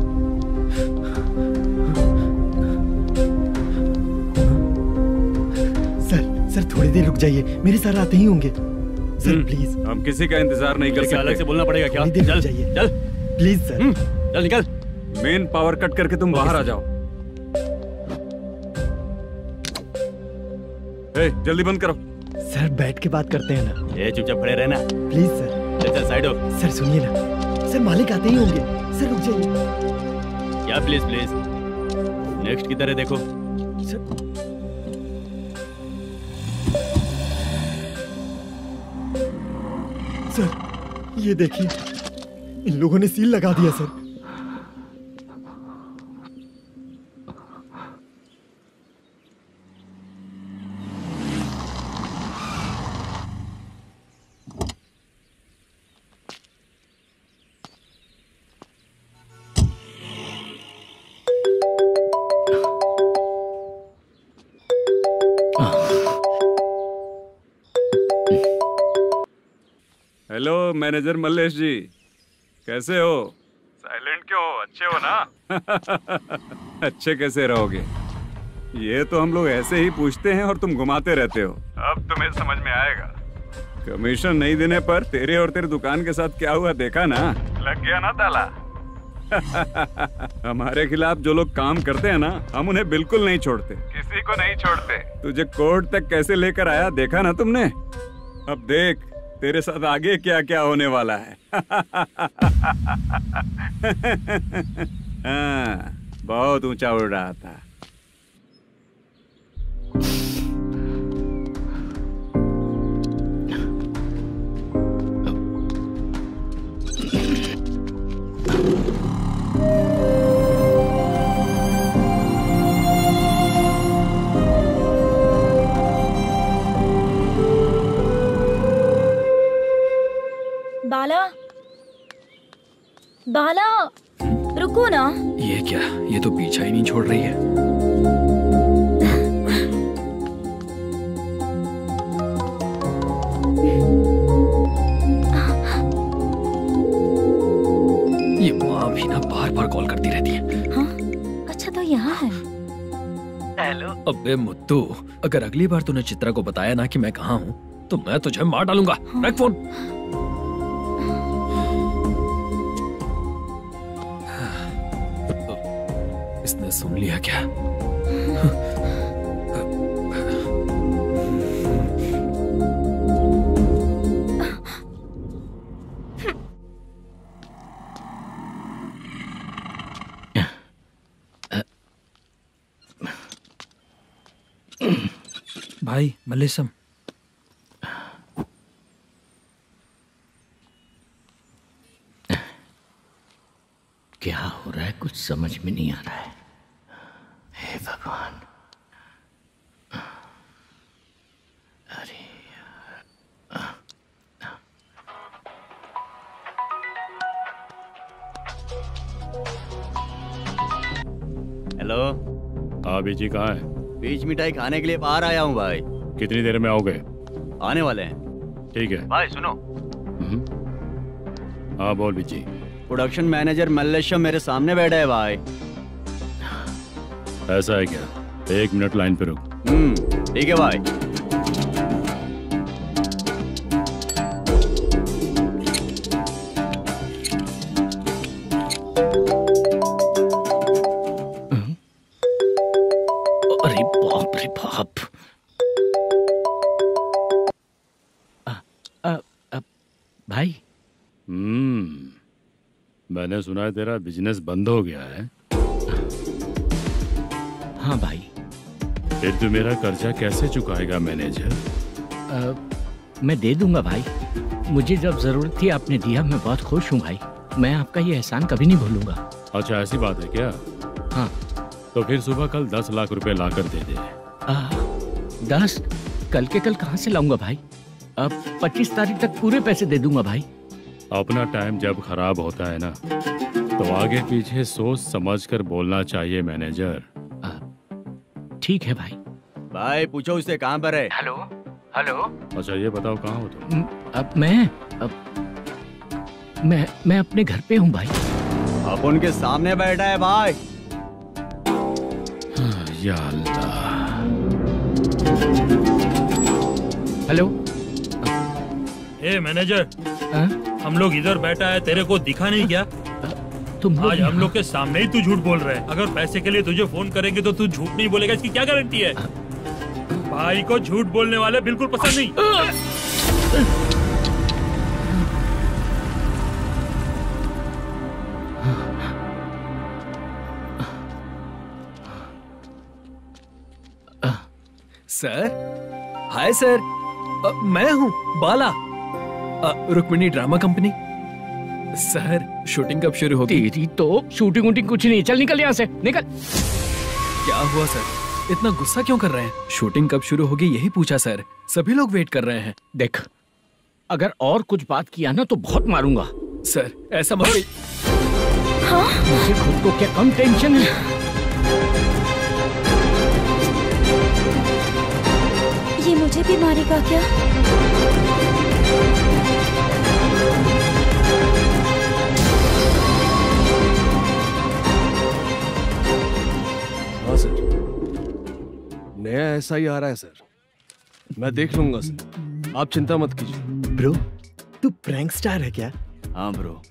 सर थोड़ी देर रुक जाइए, मेरे सर आते ही होंगे। Sir please. हम किसी का इंतजार नहीं कर सकते। अलग से बोलना पड़ेगा क्या? चल जाइए, चल प्लीज सर। चल निकल। मेन पावर कट करके तुम बाहर आ जाओ। जल्दी बंद करो। सर बैठ के बात करते हैं ना। चुपचाप खड़े रहना प्लीज सर। चल साइड हो। सर सुनिए ना, सर मालिक आते ही होंगे। सर रुक जाइए। क्या प्लीज प्लीज? नेक्स्ट की तरह देखो। सर ये देखिए, इन लोगों ने सील लगा दिया सर। हेलो मैनेजर मल्लेश जी, कैसे हो? साइलेंट क्यों हो? अच्छे हो ना? अच्छे कैसे रहोगे? ये तो हम लोग ऐसे ही पूछते हैं और तुम घुमाते रहते हो। अब तुम्हें समझ में आएगा। कमीशन नहीं देने पर तेरे और तेरी दुकान के साथ क्या हुआ देखा ना? लग गया ना ताला। हमारे खिलाफ जो लोग काम करते हैं ना, हम उन्हें बिल्कुल नहीं छोड़ते, किसी को नहीं छोड़ते। तुझे कोर्ट तक कैसे लेकर आया देखा ना तुमने? अब देख तेरे साथ आगे क्या क्या होने वाला है। हाँ, बहुत ऊंचा उड़ रहा था। बाला, बाला, रुको ना। ये क्या? ये तो पीछा ही नहीं छोड़ रही है। ये माँ भी ना बार बार कॉल करती रहती है। हाँ? अच्छा तो यहाँ है। हेलो। अबे मुद्दू, अगर अगली बार तूने चित्रा को बताया ना कि मैं कहाँ हूँ, तो मैं तुझे मार डालूंगा। रख फोन। इसने सुन लिया क्या? भाई मल्लेशम, क्या हो रहा है? कुछ समझ में नहीं आ रहा है। हे भगवान। अरे हेलो। हाँ बीजी कहाँ है? बीच मिठाई खाने के लिए बाहर आया हूँ भाई। कितनी देर में आओगे? आने वाले हैं। ठीक है भाई सुनो। हाँ बोल बीजी। प्रोडक्शन मैनेजर मल्लेशम मेरे सामने बैठा है भाई। ऐसा है क्या? 1 मिनट लाइन पे रुक। ठीक है भाई। अरे बाप रे बाप। भाई। मैंने सुना है तेरा बिजनेस बंद हो गया है। हाँ भाई। फिर तू मेरा कर्जा कैसे चुकाएगा मैनेजर? मैं दे दूंगा भाई। मुझे जब जरूरत थी आपने दिया, मैं बहुत खुश हूँ भाई। मैं आपका ये एहसान कभी नहीं भूलूंगा। अच्छा ऐसी बात है क्या? हाँ। तो फिर सुबह कल 10 लाख रुपए लाकर दे दे। 10? कल के कल कहाँ से लाऊंगा भाई? अब 25 तारीख तक पूरे पैसे दे दूंगा भाई। अपना टाइम जब खराब होता है ना, तो आगे पीछे सोच समझ कर बोलना चाहिए मैनेजर। ठीक है भाई। भाई पूछो उससे कहाँ पर है? Hello hello. अच्छा ये बताओ कहाँ हो तुम? अब मैं अपने घर पे हूँ भाई। अब उनके सामने बैठा है भाई। या अल्लाह। हेलो। ए मैनेजर, हम लोग इधर बैठा है, तेरे को दिखा नहीं क्या? तुम आज हम लोग के सामने ही तू झूठ बोल रहा है। अगर पैसे के लिए तुझे फोन करेंगे तो तू झूठ नहीं बोलेगा, इसकी क्या गारंटी है? भाई को झूठ बोलने वाले बिल्कुल पसंद नहीं। सर, हाय सर, मैं हूँ Bala, Rukmini drama company. Sir shooting कब शुरू होगी? तेरी तो शूटिंग वूटिंग कुछ नहीं, चल निकल यहाँ से, निकल। क्या हुआ सर, इतना गुस्सा क्यों कर रहे हैं? शूटिंग कब शुरू होगी यही पूछा सर, सभी लोग वेट कर रहे हैं। देख, अगर और कुछ बात किया ना तो बहुत मारूंगा। सर ऐसा मत कहिए। मुझे खुद को क्या कम टेंशन है? ये मुझे भी मारेगा क्या? हाँ सर, नया ऐसा ही आ रहा है सर, मैं देख लूंगा सर, आप चिंता मत कीजिए। ब्रो, तू प्रैंक स्टार है क्या? हाँ ब्रो।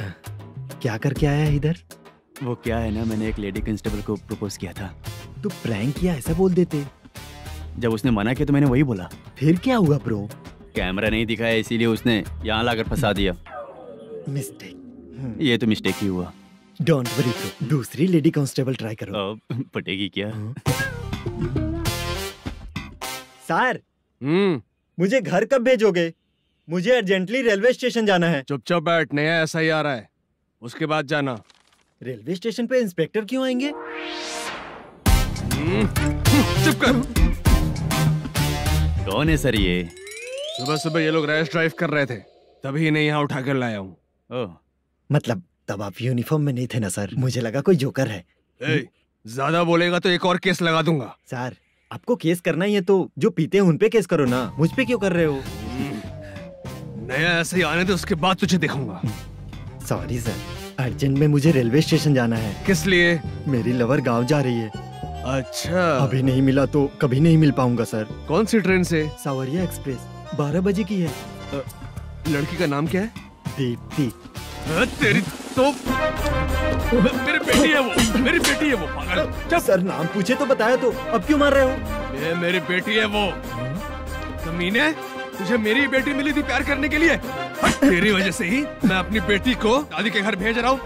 क्या करके आया है इधर? वो क्या है ना, मैंने एक लेडी कांस्टेबल को प्रपोज किया था। तू प्रैंक किया ऐसा बोल देते। जब उसने मना किया तो मैंने वही बोला। फिर क्या हुआ ब्रो? कैमरा नहीं दिखाया इसीलिए उसने यहाँ लाकर फंसा दिया। मिस्टेक। ये तो मिस्टेक ही हुआ। डोंट वरी ब्रो, दूसरी लेडी कांस्टेबल ट्राई करो। पटेगी क्या? सर, मुझे घर कब भेजोगे? मुझे अर्जेंटली रेलवे स्टेशन जाना है। चुपचाप बैठ, नया ऐसा ही आ रहा है, उसके बाद जाना। रेलवे स्टेशन पे इंस्पेक्टर क्यों आएंगे? चुप कर। कौन है सर ये? सुबह सुबह ये लोग रैश ड्राइव कर रहे थे, तभी इन्हें यहाँ उठा कर लाया हूँ। मतलब तब आप यूनिफॉर्म में नहीं थे ना सर, मुझे लगा कोई जोकर है। ज्यादा बोलेगा तो एक और केस लगा दूंगा। सर, आपको केस करना ही है तो जो पीते हैं उन पे केस करो ना, मुझ पे क्यों कर रहे हो? नया ऐसे ही आने दो, उसके बाद तुझे देखूंगा। सॉरी सर, अर्जेंट में मुझे रेलवे स्टेशन जाना है। किस लिए? मेरी लवर गांव जा रही है। अच्छा, अभी नहीं मिला तो कभी नहीं मिल पाऊंगा सर। कौन सी ट्रेन से? सावरिया एक्सप्रेस, 12 बजे की है। लड़की का नाम क्या है? दीप्ति। तेरी तो मेरी बेटी है वो, मेरी बेटी है वो, पागल। सर नाम पूछे तो बताया तो अब क्यों मार रहे हो? ये मेरी बेटी है वो। कमीने, तुझे मेरी बेटी मिली थी प्यार करने के लिए, तेरी वजह से ही मैं अपनी बेटी को दादी के घर भेज रहा हूँ।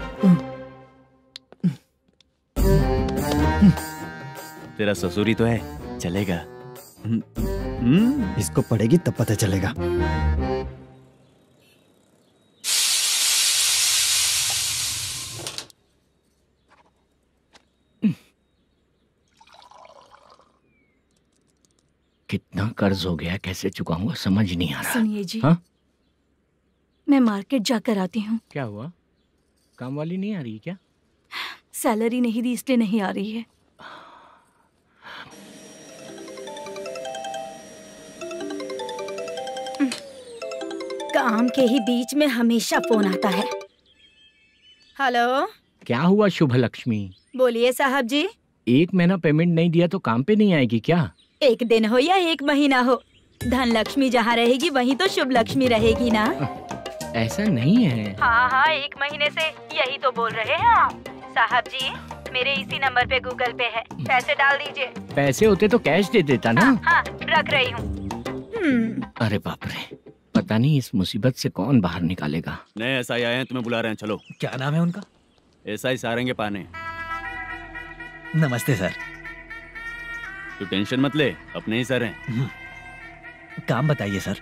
तेरा ससुरी तो है, चलेगा। इसको पढ़ेगी तब पता चलेगा। कितना कर्ज हो गया, कैसे चुकाऊंगा समझ नहीं आ रहा। सुनिए जी, हाँ? मैं मार्केट जाकर आती हूँ। क्या हुआ, काम वाली नहीं आ रही क्या? सैलरी नहीं दी इसलिए नहीं आ रही है। काम के ही बीच में हमेशा फोन आता है। हेलो, क्या हुआ शुभ लक्ष्मी? बोलिए साहब जी। 1 महीना पेमेंट नहीं दिया तो काम पे नहीं आएगी क्या? 1 दिन हो या 1 महीना हो, धन लक्ष्मी जहाँ रहेगी वहीं तो शुभ लक्ष्मी रहेगी ना। ऐसा नहीं है। हाँ, 1 महीने से यही तो बोल रहे हैं आप। साहब जी, मेरे इसी नंबर पे गूगल पे है, पैसे डाल दीजिए। पैसे होते तो कैश दे देता ना। हाँ, रख रही हूँ। अरे बाप रे, पता नहीं इस मुसीबत से कौन बाहर निकालेगा। नए एसआई आए हैं, तुम्हें बुला रहे हैं, चलो। क्या नाम है उनका? एसआई सारंगे पाने। नमस्ते सर। तू टेंशन मत ले, अपने ही सर हैं। काम बताइए सर।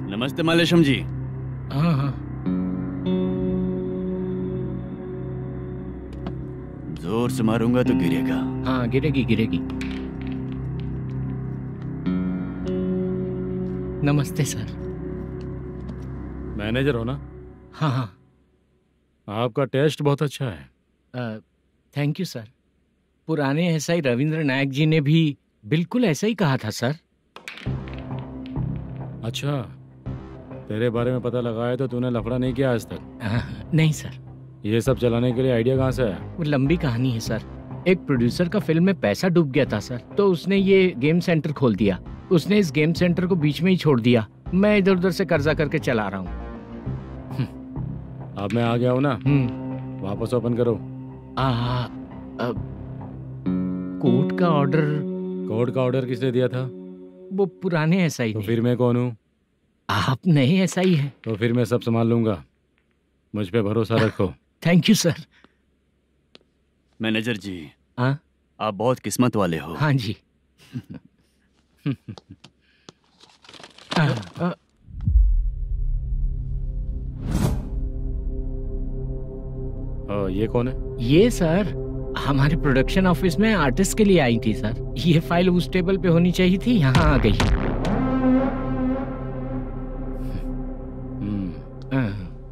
नमस्ते मालेशम जी। हाँ। जोर से मारूंगा तो गिरेगा। हाँ, गिरेगी। नमस्ते सर। मैनेजर हो ना? हाँ। आपका टेस्ट बहुत अच्छा है। Thank you sir. पुराने एसआई रविंद्र नायक जी ने भी बिल्कुल ऐसा ही कहा था सर। अच्छा, तेरे बारे में पता लगा है तो तूने लफड़ा नहीं किया आज तक? नहीं सर। ये सब चलाने के लिए आइडिया कहाँ से है? वो लंबी कहानी है सर। एक प्रोड्यूसर का फिल्म में पैसा डूब गया था सर, तो उसने ये गेम सेंटर खोल दिया। उसने इस गेम सेंटर को बीच में ही छोड़ दिया। मैं इधर उधर से कर्जा करके चला रहा हूँ। अब मैं आ गया हूँ ना, वापस ओपन करो। कोर्ट का ऑर्डर किसने दिया था? वो पुराने एसआई। तो फिर मैं कौन हूँ? आप नए एसआई हैं। तो फिर मैं सब संभाल लूंगा, मुझ पे भरोसा रखो। Thank you sir. मैनेजर जी, हाँ? आप बहुत किस्मत वाले हो। हाँ जी। ये कौन है? ये सर हमारे प्रोडक्शन ऑफिस में आर्टिस्ट के लिए आई थी सर। ये फाइल उस टेबल पे होनी चाहिए थी, यहाँ आ गई।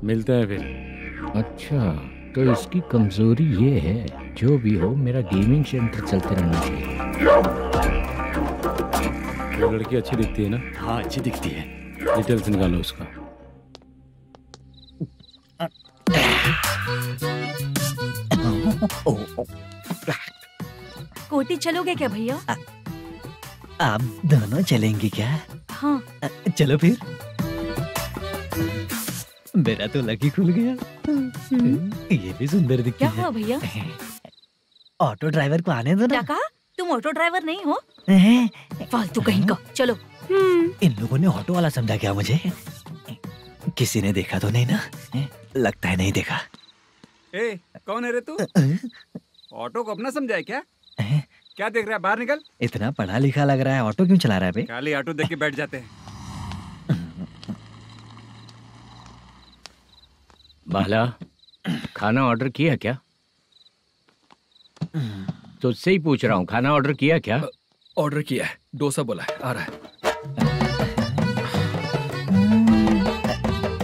मिलते हैं फिर। अच्छा, तो इसकी कमजोरी ये है, जो भी हो मेरा गेमिंग सेंटर चलते रहना चाहिए। वो लड़की अच्छी दिखती है ना? हाँ, अच्छी दिखती है। डिटेल्स निकालो उसका। कोटी चलोगे क्या भैया? आप दोनों चलेंगे क्या? हाँ। चलो फिर। मेरा तो लकी खुल गया। ये भी सुंदर दिखती क्या है। हुआ भैया? ऑटो ड्राइवर को आने दो ना। क्या कहा? तुम ऑटो ड्राइवर नहीं हो? फालतू कहीं का। चलो। इन लोगों ने ऑटो वाला समझा क्या मुझे? किसी ने देखा तो नहीं ना? लगता है नहीं देखा। ए, कौन है रे तू? ऑटो को अपना समझा है क्या? क्या देख रहा है? बाहर निकल। इतना पढ़ा लिखा लग रहा है, ऑटो क्यों चला रहा है बे? खाली ऑटो देख के बैठ जाते हैं। बाला, खाना ऑर्डर किया क्या? तुझसे ही पूछ रहा हूँ, खाना ऑर्डर किया क्या? ऑर्डर किया है, डोसा बोला है, आ रहा है।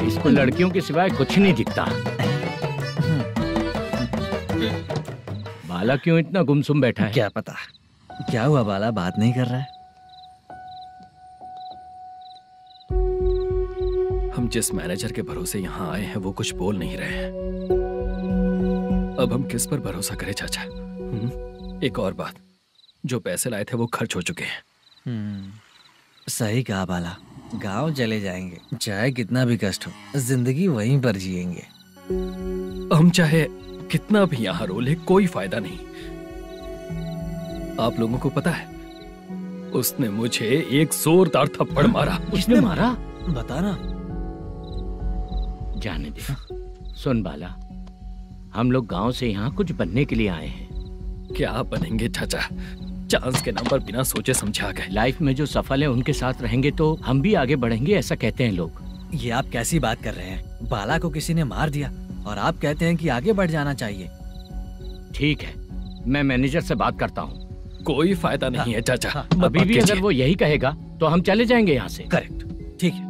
इसको लड़कियों के सिवाय कुछ नहीं दिखता। बाला क्यों इतना गुमसुम बैठा है? क्या पता क्या हुआ, बाला बात नहीं कर रहा है। हम जिस मैनेजर के भरोसे यहाँ आए हैं वो कुछ बोल नहीं रहे हैं। अब हम किस पर भरोसा करें चाचा? एक और बात, जो पैसे लाए थे वो खर्च हो चुके हैं। सही कहा बाला, गांव चले जाएंगे, चाहे कितना भी कष्ट हो, जिंदगी वहीं पर जिएंगे। हम चाहे कितना भी यहाँ रो ले, कोई फायदा नहीं। आप लोगों को पता है, उसने मुझे एक जोरदार थप्पड़ मारा। किसने मारा? बताना। जाने दे। सुन बाला, हम लोग गांव से यहाँ कुछ बनने के लिए आए हैं। क्या बनेंगे चाचा? चांस के नाम पर बिना सोचे समझे आ गए। लाइफ में जो सफल है उनके साथ रहेंगे तो हम भी आगे बढ़ेंगे, ऐसा कहते हैं लोग। ये आप कैसी बात कर रहे हैं? बाला को किसी ने मार दिया और आप कहते हैं कि आगे बढ़ जाना चाहिए। ठीक है, मैं मैनेजर से बात करता हूँ। कोई फायदा नहीं है चाचा। अभी भी अगर वो यही कहेगा तो हम चले जाएंगे यहाँ से। करेक्ट, ठीक है।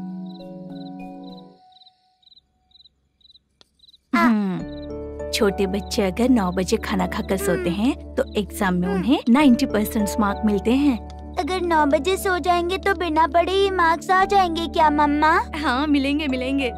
छोटे बच्चे अगर 9 बजे खाना खाकर सोते हैं तो एग्जाम में उन्हें 90% मार्क मिलते हैं। अगर 9 बजे सो जाएंगे तो बिना पढ़े ही मार्क्स आ जाएंगे क्या मम्मा? हाँ, मिलेंगे मिलेंगे।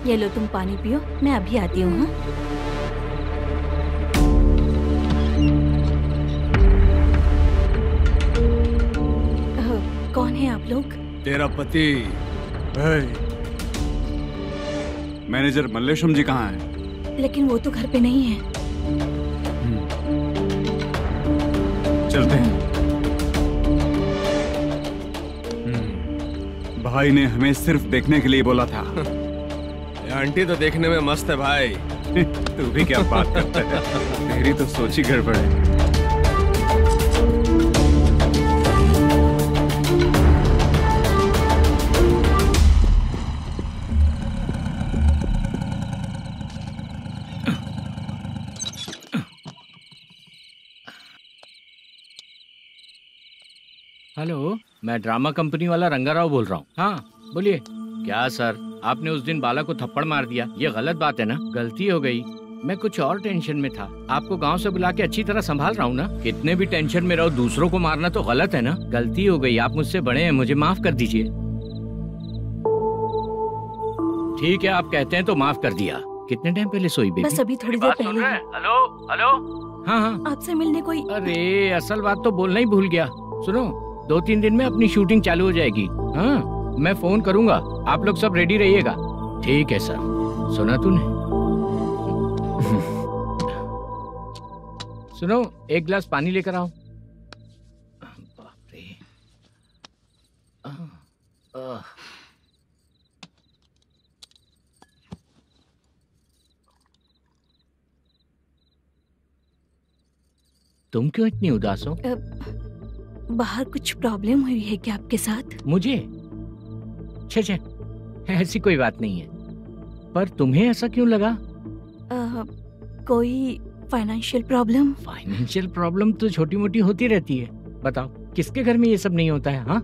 ये लो, तुम पानी पियो, मैं अभी आती हूँ। हाँ, कौन है आप लोग? तेरा पति। मैनेजर मल्लेशम जी कहाँ हैं? लेकिन वो तो घर पे नहीं है। चलते हैं। भाई ने हमें सिर्फ देखने के लिए बोला था। आंटी तो देखने में मस्त है भाई। तू भी क्या बात करता है? तेरी तो सोच ही गड़बड़ है। हेलो, मैं ड्रामा कंपनी वाला रंगाराव बोल रहा हूँ। हाँ बोलिए। क्या सर, आपने उस दिन बाला को थप्पड़ मार दिया, ये गलत बात है ना? गलती हो गई, मैं कुछ और टेंशन में था। आपको गांव से बुला के अच्छी तरह संभाल रहा हूँ ना। कितने भी टेंशन में रहो, दूसरों को मारना तो गलत है ना। गलती हो गई, आप मुझसे बड़े हैं, मुझे माफ कर दीजिए। ठीक है, आप कहते हैं तो माफ कर दिया। कितने टाइम पहले सोई बेबी? बस अभी थोड़ी देर पहले। Hello hello. हाँ हाँ, आपसे मिलने कोई। अरे असल बात तो बोलना ही भूल गया। सुनो, 2-3 दिन में अपनी शूटिंग चालू हो जाएगी। हाँ, मैं फोन करूंगा, आप लोग सब रेडी रहिएगा। ठीक है सर। सुना तूने? सुनो, एक गिलास पानी लेकर आओ। बाप रे। तुम क्यों इतनी उदास हो? बाहर कुछ प्रॉब्लम हुई है क्या आपके साथ? मुझे? छे, ऐसी कोई बात नहीं है। पर तुम्हें ऐसा क्यों लगा? कोई फाइनेंशियल प्रॉब्लम? फाइनेंशियल प्रॉब्लम तो छोटी मोटी होती रहती है। बताओ, किसके घर में ये सब नहीं होता है? हाँ,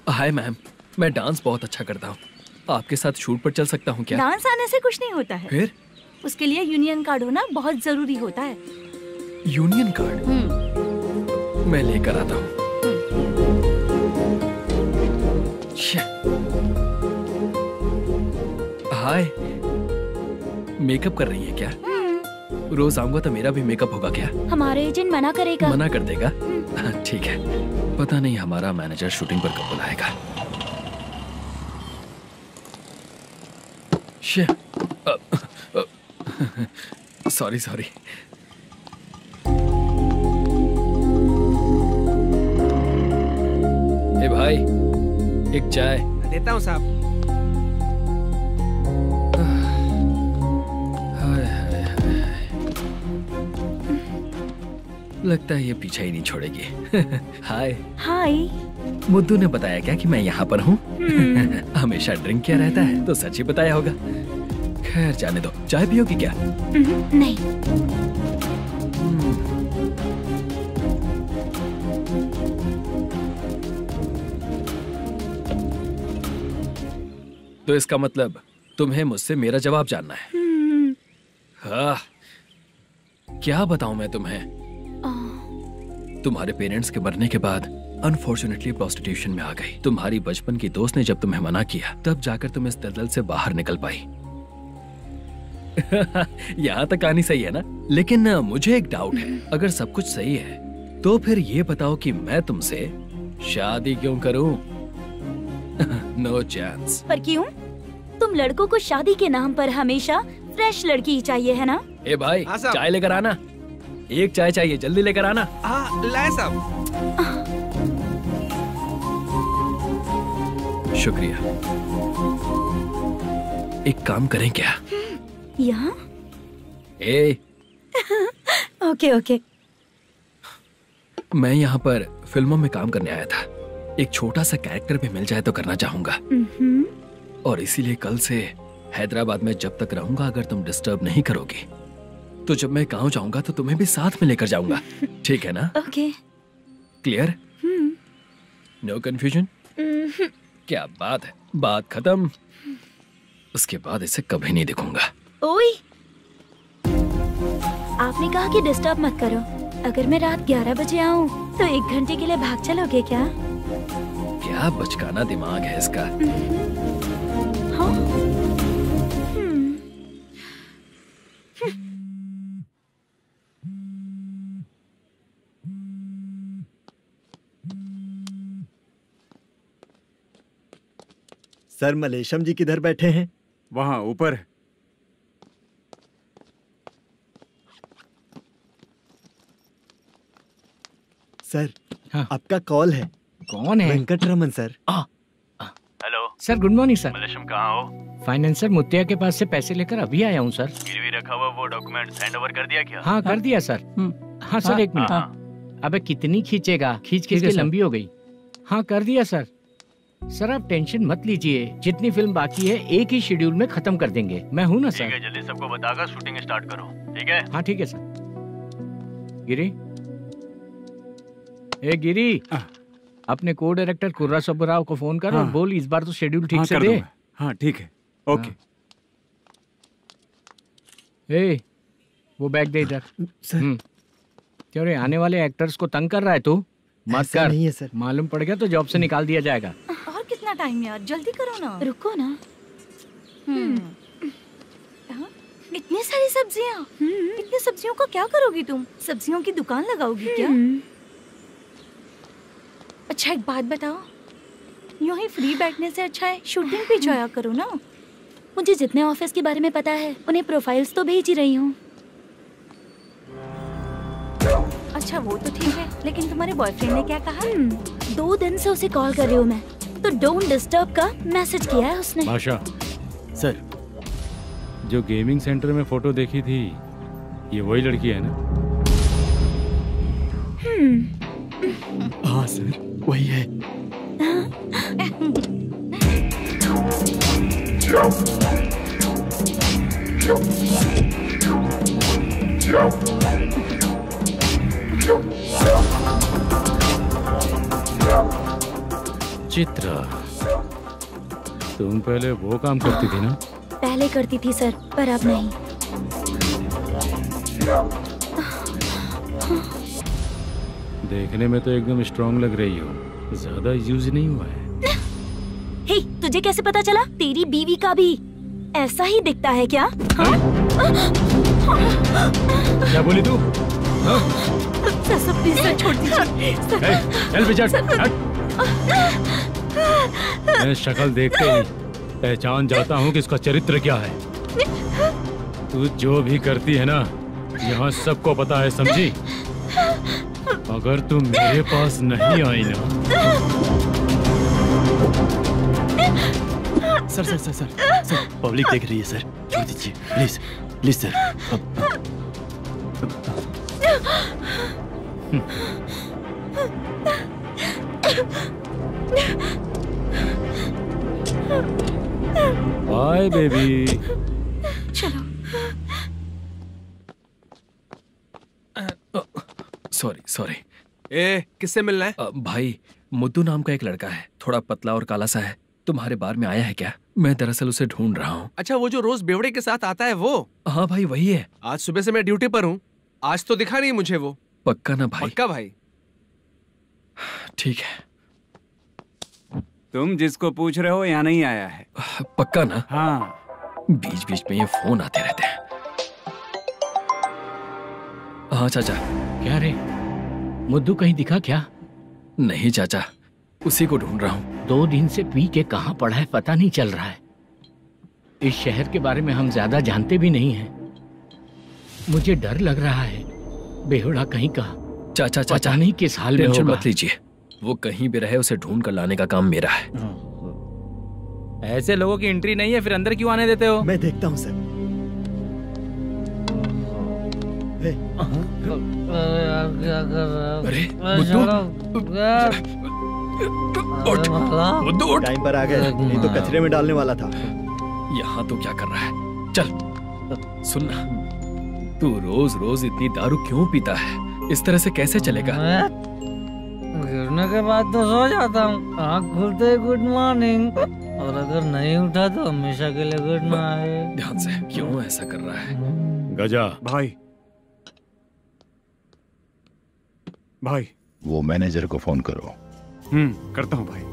हाय मैम, मैं डांस बहुत अच्छा करता हूँ। आपके साथ शूट पर चल सकता हूँ क्या? डांस आने से कुछ नहीं होता है। फिर? उसके लिए यूनियन कार्ड होना बहुत जरूरी होता है। Union card? मैं लेकर आता हूँ। हाय, मेकअप कर रही है क्या? रोज आऊंगा तो मेरा भी मेकअप होगा क्या? हमारे एजेंट मना करेगा। मना कर देगा? ठीक है, पता नहीं हमारा मैनेजर शूटिंग पर कब बुलाएगा। सॉरी। ए भाई, एक चाय। देता हूँ साहब। लगता है ये पीछा ही नहीं छोड़ेगी। हाय। हाय। मुद्दू ने बताया क्या कि मैं यहाँ पर हूँ? हमेशा ड्रिंक किया रहता है तो सच ही बताया होगा। खैर जाने दो, चाय पियोगी क्या? नहीं। तो इसका मतलब तुम्हें मुझसे मेरा जवाब जानना है? हाँ, क्या बताऊं मैं तुम्हें? तुम्हारे पेरेंट्स के मरने के बाद अनफॉर्चुनेटली प्रोस्टिट्यूशन में आ गई। तुम्हारी बचपन की दोस्त ने जब तुम्हें मना किया, तब जाकर तुम इस दलदल से बाहर निकल पाई। यहाँ तक कहानी सही है ना? लेकिन मुझे एक डाउट है। अगर सब कुछ सही है तो फिर ये बताओ कि मैं तुमसे शादी क्यों करूं? No chance. पर क्यों? तुम लड़कों को शादी के नाम पर हमेशा फ्रेश लड़की ही चाहिए है ना? ए भाई हाँ साहब। चाय लेकर आना। एक चाय चाहिए, जल्दी लेकर आना। हाँ लाए साहब। शुक्रिया। एक काम करें क्या? यहाँ? ए ओके ओके। मैं यहाँ पर फिल्मों में काम करने आया था। एक छोटा सा कैरेक्टर भी मिल जाए तो करना चाहूंगा। और इसीलिए कल से हैदराबाद में जब तक रहूंगा, अगर तुम डिस्टर्ब नहीं करोगी तो जब मैं गांव जाऊंगा तो तुम्हें भी साथ में लेकर जाऊंगा। ठीक है ना? ओके। क्लियर? No confusion? क्या बात है, बात खत्म। उसके बाद इसे कभी नहीं दिखूंगा। ओए, आपने कहा कि डिस्टर्ब मत करो। अगर मैं रात 11 बजे आऊँ तो 1 घंटे के लिए भाग चलोगे क्या? क्या बचकाना दिमाग है इसका। हाँ? सर मलेशम जी किधर बैठे हैं? वहाँ ऊपर। सर आपका कॉल है। कौन है? Venkataraman sir. Hello sir good morning sir. Malesham कहाँ हो? फाइनेंसर मुत्तिया के पास से पैसे लेकर अभी आया हूँ सर। गिरवी रखा हुआ वो डॉक्यूमेंट हैंड ओवर कर दिया क्या? हाँ कर दिया सर। हाँ सर एक मिनट। अबे कितनी खींचेगा, खींच खींच के लंबी हो गई। हाँ कर दिया सर। सर आप टेंशन मत लीजिए, जितनी फिल्म बाकी है एक ही शेड्यूल में खत्म कर देंगे। मैं हूँ ना सर। ठीक है, जल्दी सबको बताकर शूटिंग स्टार्ट करो। ठीक है? हाँ ठीक है सर। गिरी, ए गिरी, अपने को डायरेक्टर कुर्रा सुब्बराव को फोन कर और बोल इस बार तो शेड्यूल ठीक से दे। हाँ ठीक है, ओके। ए वो बैग दे इधर। सर क्यों रे, आने वाले एक्टर्स को तंग कर रहा है तू? मत ऐसा कर। नहीं है सर। मालूम पड़ गया तो जॉब से निकाल दिया जाएगा। और कितना टाइम यार, जल्दी करो ना। रुको ना। इतनी सारी सब्जियाँ, इतनी सब्जियों को क्या करोगी तुम? सब्जियों की दुकान लगाओगी क्या? अच्छा एक बात बताओ, यूं ही फ्री बैठने से अच्छा है शूटिंग भी जाया करो ना। मुझे जितने ऑफिस के बारे में पता है उन्हें प्रोफाइल्स तो भेज ही रही हूँ। अच्छा वो तो ठीक है, लेकिन तुम्हारे बॉयफ्रेंड ने क्या कहा? 2 दिन से उसे कॉल कर रही हूँ मैं, तो डोंट डिस्टर्ब का मैसेज किया है उसने। बादशाह सर, जो गेमिंग सेंटर में फोटो देखी थी ये वही लड़की है ना? हाँ सर वही है। चित्रा, तुम पहले वो काम करती थी ना? पहले करती थी सर, पर अब नहीं। देखने में तो एकदम स्ट्रांग लग रही हो, ज्यादा यूज नहीं हुआ है। हे, तुझे कैसे पता चला? तेरी बीवी का भी ऐसा ही दिखता है क्या? क्या बोली तू? सर प्लीज सर छोड़ दीजिए। चल विजय, मैं शक्ल देखते ही पहचान जाता हूँ कि इसका चरित्र क्या है। तू जो भी करती है ना, यहाँ सबको पता है, समझी? अगर तू मेरे पास नहीं आई ना। Sir sir sir sir sir public देख रही है सर, छोड़ दीजिए please please sir. Bye baby. चलो। Sorry sorry. ए किससे मिलना है? भाई मुद्दू नाम का एक लड़का है, थोड़ा पतला और काला सा है, तुम्हारे बार में आया है क्या? मैं दरअसल उसे ढूंढ रहा हूँ। अच्छा वो जो रोज बेवड़े के साथ आता है वो? हाँ भाई वही है। आज सुबह से मैं ड्यूटी पर हूँ, आज तो दिखा नहीं मुझे वो। पक्का ना भाई? पक्का भाई। ठीक है। तुम जिसको पूछ रहे हो यहाँ नहीं आया है? पक्का ना? हाँ। बीच बीच में ये फोन आते रहते हैं। हाँ चाचा। क्या रे, मुद्दू कहीं दिखा क्या? नहीं चाचा, उसी को ढूंढ रहा हूँ। 2 दिन से पी के कहाँ पड़ा है पता नहीं चल रहा है। इस शहर के बारे में हम ज्यादा जानते भी नहीं हैं। मुझे डर लग रहा है, बेहुड़ा कहीं का चाचा पता नहीं किस हाल में टेंशन होगा। मत लीजिए, वो कहीं भी रहे उसे ढूंढ कर लाने का काम मेरा है। ऐसे लोगों की एंट्री नहीं है, फिर अंदर क्यों आने देते हो? मैं देखता हूँ सर। अरे टाइम पर आ गए, नहीं तो कचरे में डालने वाला था। यहाँ तो क्या कर रहा है? चल सुनना, तू रोज रोज इतनी दारू क्यों पीता है? इस तरह से कैसे चलेगा? गिरने के बाद तो सो जाता हूँ, आँख खुलते ही गुड मॉर्निंग, और अगर नहीं उठा तो हमेशा के लिए गुड नाइट। ध्यान से, क्यों ऐसा कर रहा है? गजा भाई, भाई वो मैनेजर को फोन करो। करता हूँ भाई।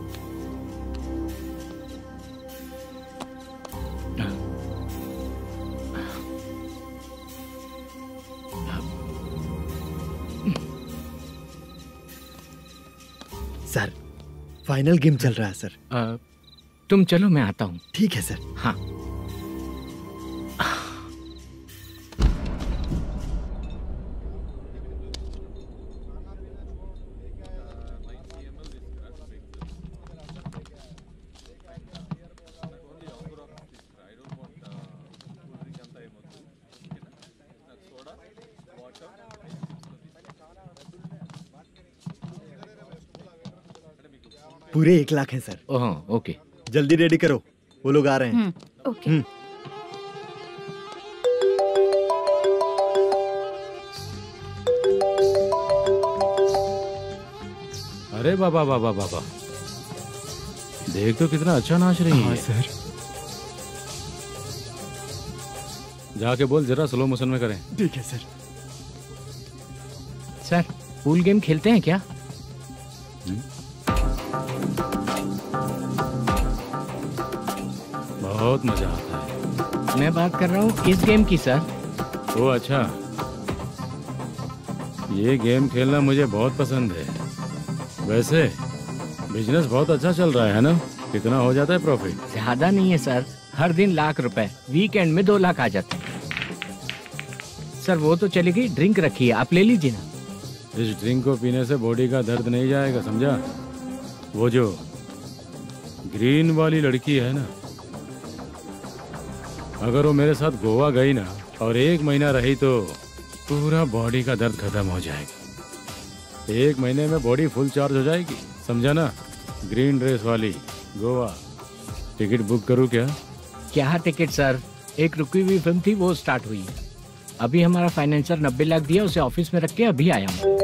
सर, फाइनल गेम चल रहा है सर। तुम चलो, मैं आता हूँ। ठीक है सर। हाँ। पूरे 1 लाख हैं सर। ओह, ओके। जल्दी रेडी करो, वो लोग आ रहे हैं। ओके। अरे बाबा बाबा बाबा, देख तो कितना अच्छा नाच रही है। सर। जाके बोल जरा स्लो मोशन में करें। ठीक है सर। सर, पूल गेम खेलते हैं क्या? बहुत मजा आता है। मैं बात कर रहा हूँ इस गेम की सर। ओ अच्छा, ये गेम खेलना मुझे बहुत पसंद है। वैसे बिजनेस बहुत अच्छा चल रहा है ना? कितना हो जाता है प्रॉफिट? ज्यादा नहीं है सर, हर दिन लाख रुपए, वीकेंड में 2 लाख आ जाते हैं। सर वो तो चलेगी, ड्रिंक रखी है, आप ले लीजिए ना। इस ड्रिंक को पीने से बॉडी का दर्द नहीं जाएगा, समझा? वो जो ग्रीन वाली लड़की है ना, अगर वो मेरे साथ गोवा गई ना और 1 महीना रही तो पूरा बॉडी का दर्द खत्म हो जाएगा। 1 महीने में बॉडी फुल चार्ज हो जाएगी, समझा ना? ग्रीन ड्रेस वाली, गोवा। टिकट बुक करूँ क्या? क्या टिकट सर, एक रुकी हुई फिल्म थी, वो स्टार्ट हुई है। अभी हमारा फाइनेंसर 90 लाख दिया, उसे ऑफिस में रख के अभी आया हूँ।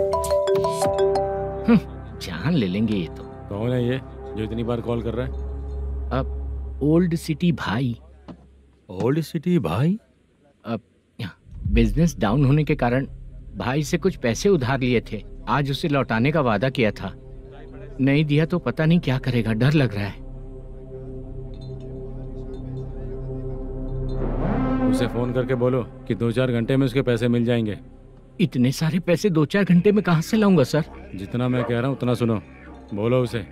जान ले लेंगे ये तो। कौन है ये जो इतनी बार कॉल कर रहा है? अब ओल्ड सिटी भाई। ओल्ड सिटी भाई? अब बिजनेस डाउन होने के कारण भाई से कुछ पैसे उधार लिए थे, आज उसे लौटाने का वादा किया था। नहीं दिया तो पता नहीं क्या करेगा, डर लग रहा है। उसे फोन करके बोलो कि 2-4 घंटे में उसके पैसे मिल जाएंगे। इतने सारे पैसे 2-4 घंटे में कहाँ से लाऊंगा सर? जितना मैं कह रहा हूँ उतना सुनो, बोलो उसे।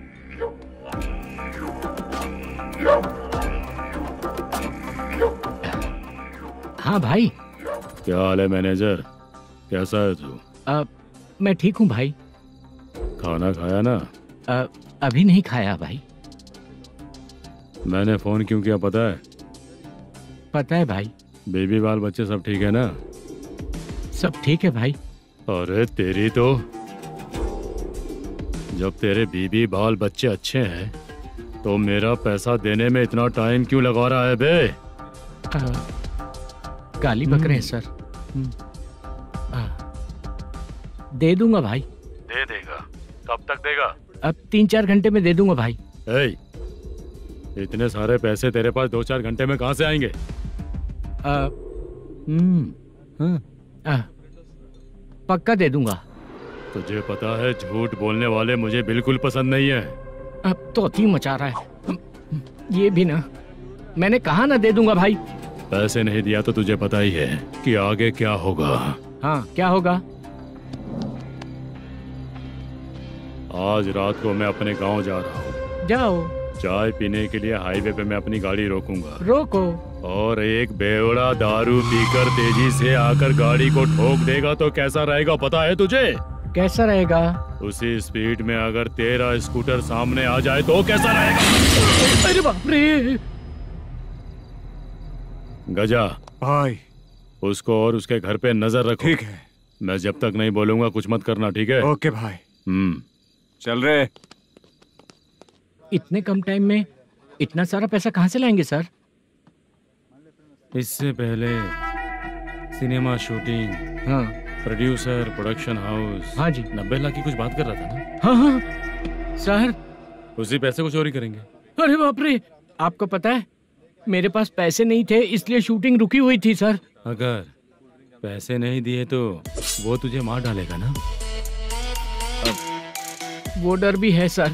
हाँ भाई। क्या हाल है मैनेजर, कैसा है तू? मैं ठीक हूँ भाई। खाना खाया ना? अभी नहीं खाया भाई। मैंने फोन क्यों किया पता है? पता है भाई। बेबी बाल बच्चे सब ठीक है ना? सब ठीक है भाई। अरे तेरी तो, जब तेरे बीबी बाल बच्चे अच्छे हैं तो मेरा पैसा देने में इतना टाइम क्यों लगा रहा है बे? गाली बक रहे हैं सर। दे दूंगा भाई। दे देगा? कब तक देगा? अब 3-4 घंटे में दे दूंगा भाई। इतने सारे पैसे तेरे पास 2-4 घंटे में कहाँ से आएंगे? पक्का दे दूंगा। तुझे पता है झूठ बोलने वाले मुझे बिल्कुल पसंद नहीं है। अब तो अति मचा रहा है ये भी ना। मैंने कहा ना दे दूंगा भाई। पैसे नहीं दिया तो तुझे पता ही है कि आगे क्या होगा। हाँ, क्या होगा? आज रात को मैं अपने गांव जा रहा हूँ। जाओ। चाय पीने के लिए हाईवे पे मैं अपनी गाड़ी रोकूंगा। रोको। और एक बेवड़ा दारू पीकर तेजी से आकर गाड़ी को ठोक देगा तो कैसा रहेगा पता है तुझे? कैसा रहेगा? उसी स्पीड में अगर तेरा स्कूटर सामने आ जाए तो कैसा रहेगा? अरे बाप रे। गजा भाई, उसको और उसके घर पे नजर रखो। ठीक है। मैं जब तक नहीं बोलूंगा कुछ मत करना, ठीक है? ओके भाई। चल रहे। इतने कम टाइम में इतना सारा पैसा कहाँ से लाएंगे सर? इससे पहले सिनेमा शूटिंग, हाँ, प्रोड्यूसर, प्रोडक्शन हाउस, हाँ जी, 90 लाख की कुछ बात कर रहा था ना? हाँ हाँ सर। उसी पैसे को चोरी करेंगे। अरे बाप रे, आपको पता है मेरे पास पैसे नहीं थे इसलिए शूटिंग रुकी हुई थी सर। अगर पैसे नहीं दिए तो वो तुझे मार डालेगा ना? वो डर भी है सर।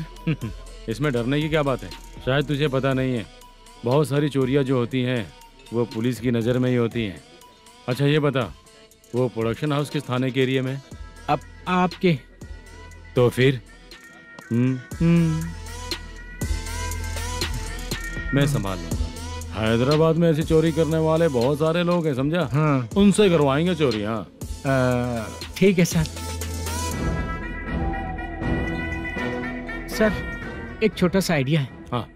इसमें डरने की क्या बात है? शायद तुझे पता नहीं है, बहुत सारी चोरियां जो होती हैं वो पुलिस की नज़र में ही होती हैं। अच्छा ये बता, वो प्रोडक्शन हाउस किस थाने के एरिया में? अब आपके। तो फिर मैं संभाल लूंगा। हैदराबाद में ऐसी चोरी करने वाले बहुत सारे लोग हैं, समझा? हाँ। उनसे करवाएंगे चोरी। हाँ ठीक है सर। सर एक छोटा सा आइडिया है। हाँ।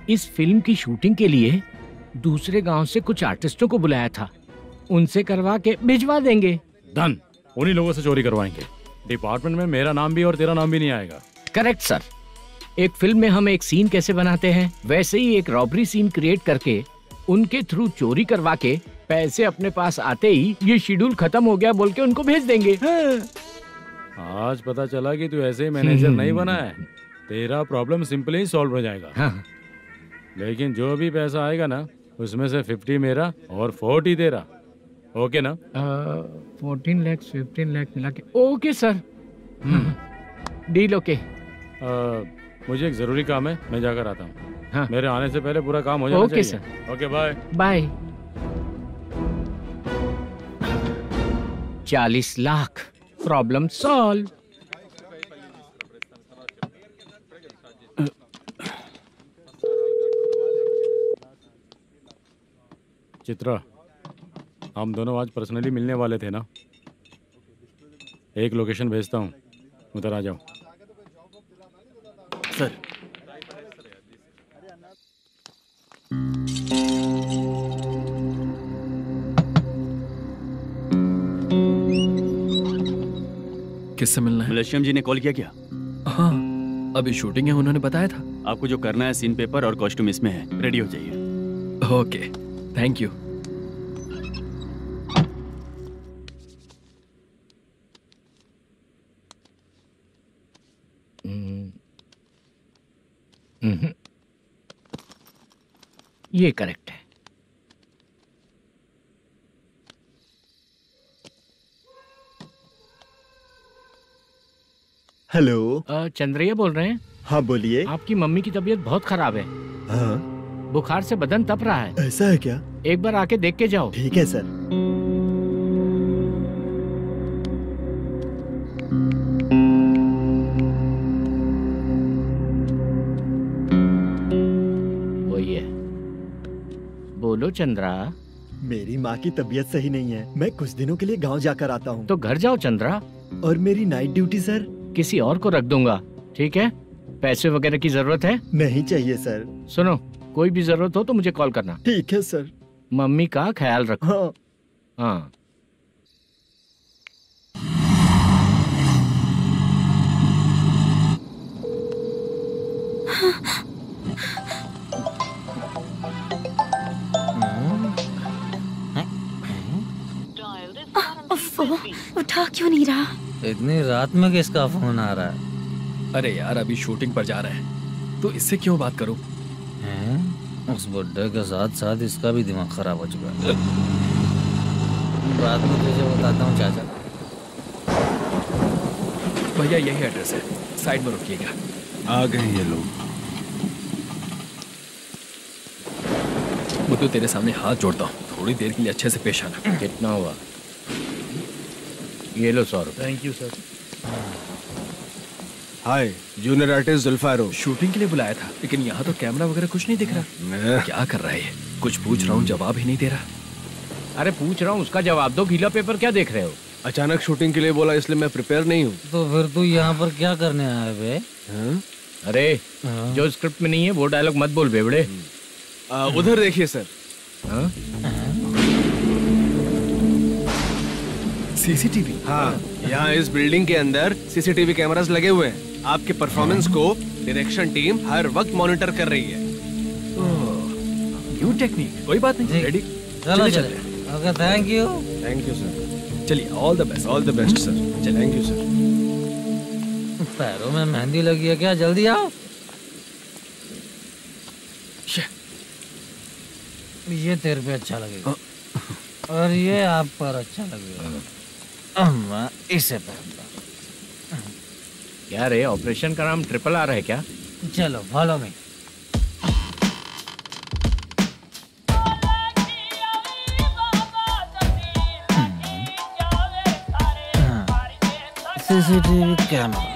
इस फिल्म की शूटिंग के लिए दूसरे गांव से कुछ आर्टिस्टों को बुलाया था, उनसे करवा के भिजवा देंगे। डन, उन्हीं लोगों से चोरी करवाएंगे। डिपार्टमेंट में मेरा नाम भी और तेरा नाम भी नहीं आएगा। Correct sir. एक फिल्म में हम एक सीन कैसे बनाते हैं वैसे ही एक रॉबरी सीन क्रिएट करके उनके थ्रू चोरी करवा के पैसे अपने पास आते ही ये शेड्यूल खत्म हो गया बोल के उनको भेज देंगे। आज पता चला कि तू ऐसे ही मैनेजर नहीं बना है। तेरा प्रॉब्लम सिंपली ही सॉल्व हो जाएगा। हाँ। लेकिन जो भी पैसा आएगा ना उसमें से 50 मेरा और 40 तेरा। ओके ना? 14 लाख 15 लाख मिला के। Okay sir. Deal okay. मुझे एक जरूरी काम है, मैं जाकर आता हूँ। हाँ। मेरे आने से पहले पूरा काम हो जाना ओके चाहिए। Sir. Okay bye. Bye. 40 lakh, problem solve. Chitra, हम दोनों आज पर्सनली मिलने वाले थे ना? एक लोकेशन भेजता हूँ, उधर आ जाओ। सर। किससे मिलना है? मलेशियम जी ने कॉल किया क्या? हाँ, अभी शूटिंग है, उन्होंने बताया था। आपको जो करना है सीन पेपर और कॉस्ट्यूम इसमें है, रेडी हो जाइए। Okay, thank you. ये करेक्ट है। हेलो। चंद्रैया बोल रहे हैं? हाँ बोलिए। आपकी मम्मी की तबीयत बहुत खराब है। हाँ। बुखार से बदन तप रहा है। ऐसा है क्या? एक बार आके देख के जाओ। ठीक है सर। वही है। बोलो चंद्रा। मेरी माँ की तबीयत सही नहीं है, मैं कुछ दिनों के लिए गांव जाकर आता हूँ। तो घर जाओ चंद्रा। और मेरी नाइट ड्यूटी सर? किसी और को रख दूंगा, ठीक है? पैसे वगैरह की जरूरत है? नहीं चाहिए सर। सुनो, कोई भी जरूरत हो तो मुझे कॉल करना। ठीक है सर। मम्मी का ख्याल रखो। हाँ। हाँ। उठा क्यों नहीं रहा? इतनी रात में किसका फोन आ रहा है? अरे यार, अभी शूटिंग पर जा रहे हैं तो इससे क्यों बात करूं? उस बुड्ढे के साथ साथ इसका भी दिमाग खराब हो चुका है। रात में तुझे बताता हूँ चाचा। भैया यही एड्रेस है, साइड में रुकिएगा। आ गए ये लोग। मुझे तेरे सामने हाथ जोड़ता हूँ, थोड़ी देर के लिए अच्छे से पेश आना। कितना हुआ? ये लो 100 रुपए। Thank you sir. Hi, junior artist जुल्फारो। शूटिंग के लिए बुलाया था, लेकिन यहाँ तो कैमरा वगैरह कुछ नहीं दिख रहा। क्या कर रहा है ये? कुछ पूछ रहा हूँ, जवाब ही नहीं दे रहा। अरे पूछ रहा हूँ, उसका जवाब दो। गीला पेपर क्या देख रहे हो? अचानक शूटिंग के लिए बोला, इसलिए मैं प्रिपेयर नहीं हूँ। तो फिर तू यहाँ पर क्या करने आया बे? अरे जो स्क्रिप्ट में नहीं है वो डायलॉग मत बोल बेवड़े। उधर देखिए सर। सीसीटीवी? हाँ, यहाँ इस बिल्डिंग के अंदर सीसीटीवी कैमरास लगे हुए हैं। आपके परफॉर्मेंस को डायरेक्शन टीम हर वक्त मॉनिटर कर रही है। न्यू टेक्निक, कोई बात नहीं। रेडी? चलो चले। Okay, thank you. Thank you sir. चलिए, all the best. All the best sir. चलिए, थैंक यू सर। पैरों में मेहंदी लगी है क्या? जल्दी आओ। ये तेरे पे अच्छा लगेगा और ये आप पर अच्छा लगेगा। मैं इसे पहनता। क्या रे, ऑपरेशन का नाम ट्रिपल आर है क्या? चलो फॉलो मी। CCTV camera.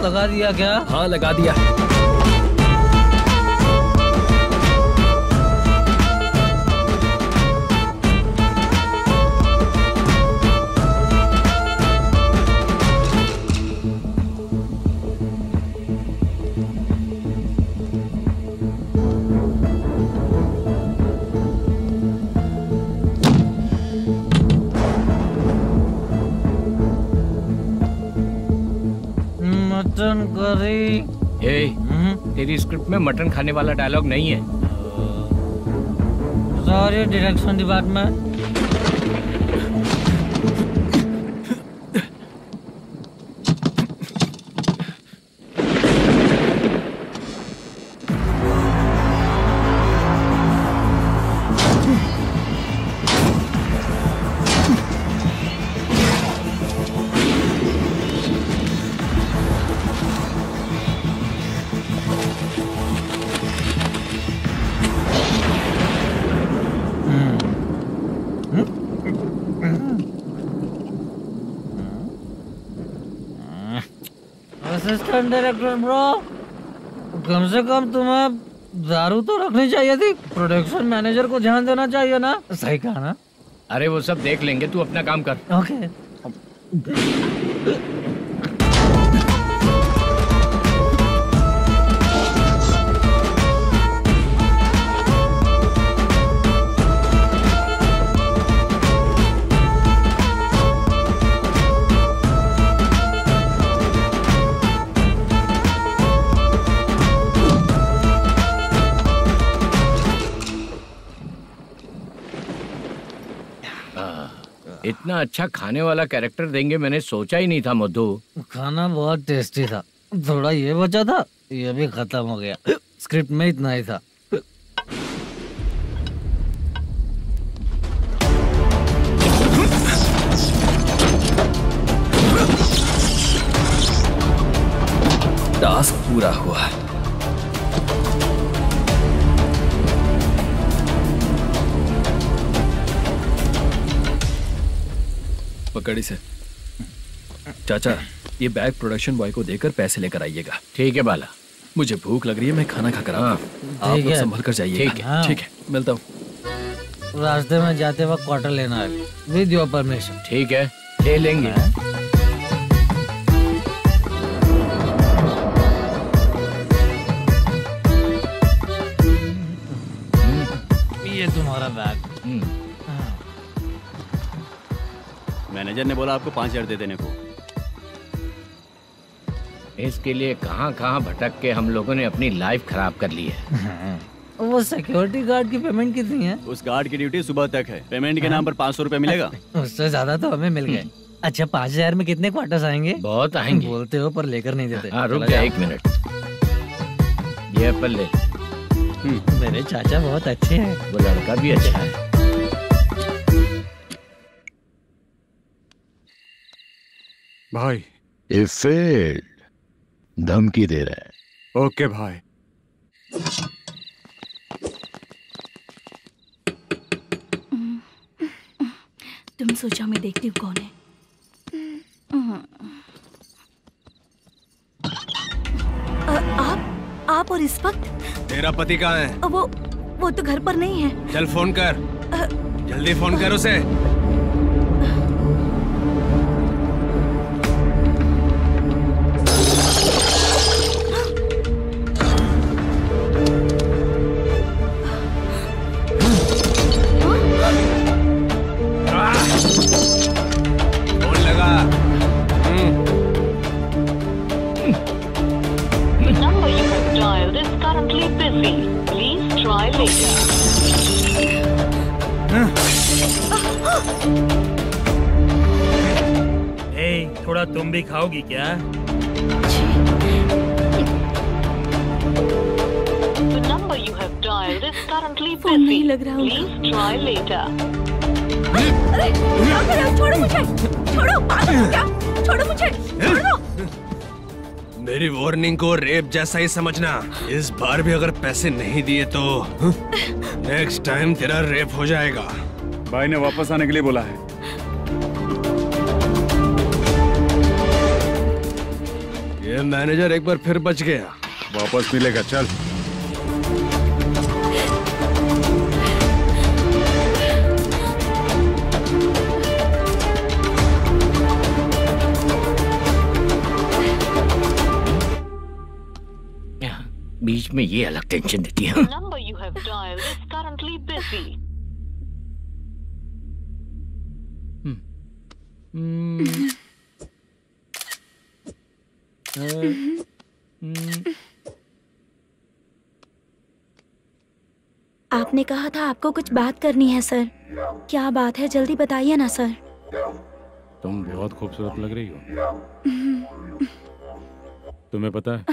लगा दिया क्या? हाँ, लगा दिया। Mutton curry. तेरी स्क्रिप्ट में मटन खाने वाला डायलॉग नहीं है। Sorry direction department. Assistant director bro, कम से कम तुम्हें दारू तो रखनी चाहिए थी। प्रोडक्शन मैनेजर को ध्यान देना चाहिए ना। सही कहा ना? अरे वो सब देख लेंगे, तू अपना काम कर। ओके। इतना अच्छा खाने वाला कैरेक्टर देंगे मैंने सोचा ही नहीं था मधु। खाना बहुत टेस्टी था। थोड़ा ये बचा था, ये भी खत्म हो गया। स्क्रिप्ट में इतना ही था। टास्क पूरा हुआ। पकड़ी से। चाचा, ये बैग प्रोडक्शन बॉय को देकर पैसे लेकर आइएगा। ठीक है बाला। मुझे भूख लग रही है, मैं खाना खाकर आता हूँ। आप लोग संभल कर जाइए। ठीक है। ठीक है, मिलता हूँ। रास्ते में जाते वक्त क्वार्टर लेना है, विद योर परमिशन। ठीक है, ले लेंगे। ये तुम्हारा बैग। मैनेजर ने बोला आपको 5,000 दे देने को। इसके लिए कहाँ कहाँ भटक के हम लोगों ने अपनी लाइफ खराब कर ली है। वो सिक्योरिटी गार्ड की पेमेंट कितनी है? उस गार्ड की ड्यूटी सुबह तक है। पेमेंट के नाम पर 500 रुपए मिलेगा। उससे ज्यादा तो हमें मिल गए। अच्छा 5000 में कितने क्वार्टर्स आएंगे? बहुत आएंगे। बोलते हो पर लेकर नहीं देते। हाँ रुक जा 1 मिनट, ये एप्पल ले। मेरे चाचा बहुत अच्छे हैं। वो लड़का भी अच्छा है। भाई ये फेल्ड, धमकी दे रहा है। ओके भाई। तुम सोचो मैं देखती हूँ कौन है। आप और इस वक्त? तेरा पति कहाँ है? वो तो घर पर नहीं है। चल फोन कर, जल्दी फोन कर उसे। थोड़ा तुम भी खाओगी क्या? फोन नहीं लग रहा होगा। अरे छोड़ो मुझे, छोड़ो, पागल हो क्या? छोड़ो मुझे, छोड़ो। मेरी वार्निंग को रेप जैसा ही समझना। इस बार भी अगर पैसे नहीं दिए तो नेक्स्ट टाइम तेरा रेप हो जाएगा। भाई ने वापस आने के लिए बोला है। ये मैनेजर एक बार फिर बच गया। वापस मिलेगा, चल। बीच में ये अलग टेंशन देती है। आपने कहा था आपको कुछ बात करनी है सर। क्या बात है, जल्दी बताइए ना सर। तुम बहुत खूबसूरत लग रही हो। तुम्हें पता है,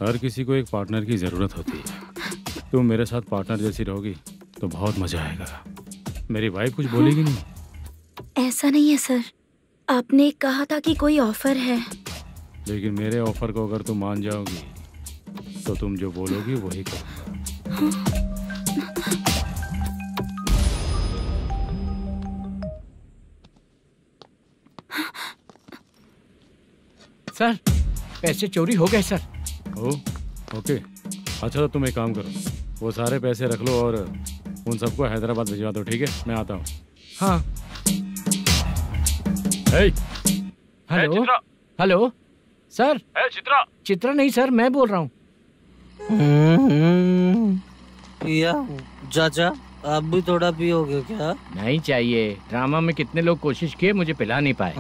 हर किसी को एक पार्टनर की जरूरत होती है। तुम मेरे साथ पार्टनर जैसी रहोगी तो बहुत मजा आएगा। मेरी वाइफ कुछ बोलेगी नहीं? ऐसा नहीं है सर, आपने कहा था कि कोई ऑफर है। लेकिन मेरे ऑफर को अगर तुम मान जाओगी तो तुम जो बोलोगी वही करो। सर पैसे चोरी हो गए सर। ओके, अच्छा तो तुम एक काम करो, वो सारे पैसे रख लो और उन सबको हैदराबाद भिजवा दो, ठीक है? मैं आता हूँ। हाँ। Hello hello sir. Chitra? Chitra नहीं सर, मैं बोल रहा हूँ। या चाचा आप भी थोड़ा पियोगे क्या? नहीं चाहिए। ड्रामा में कितने लोग कोशिश किए, मुझे पिला नहीं पाए।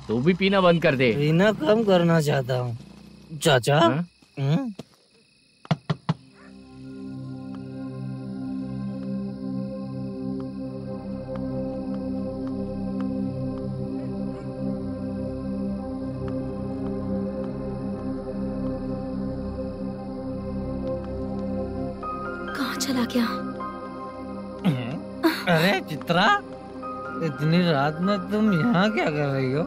तू भी पीना बंद कर दे। पीना कम करना चाहता हूँ चाचा। कहाँ चला गया? अरे चित्रा, इतनी रात में तुम यहाँ क्या कर रही हो?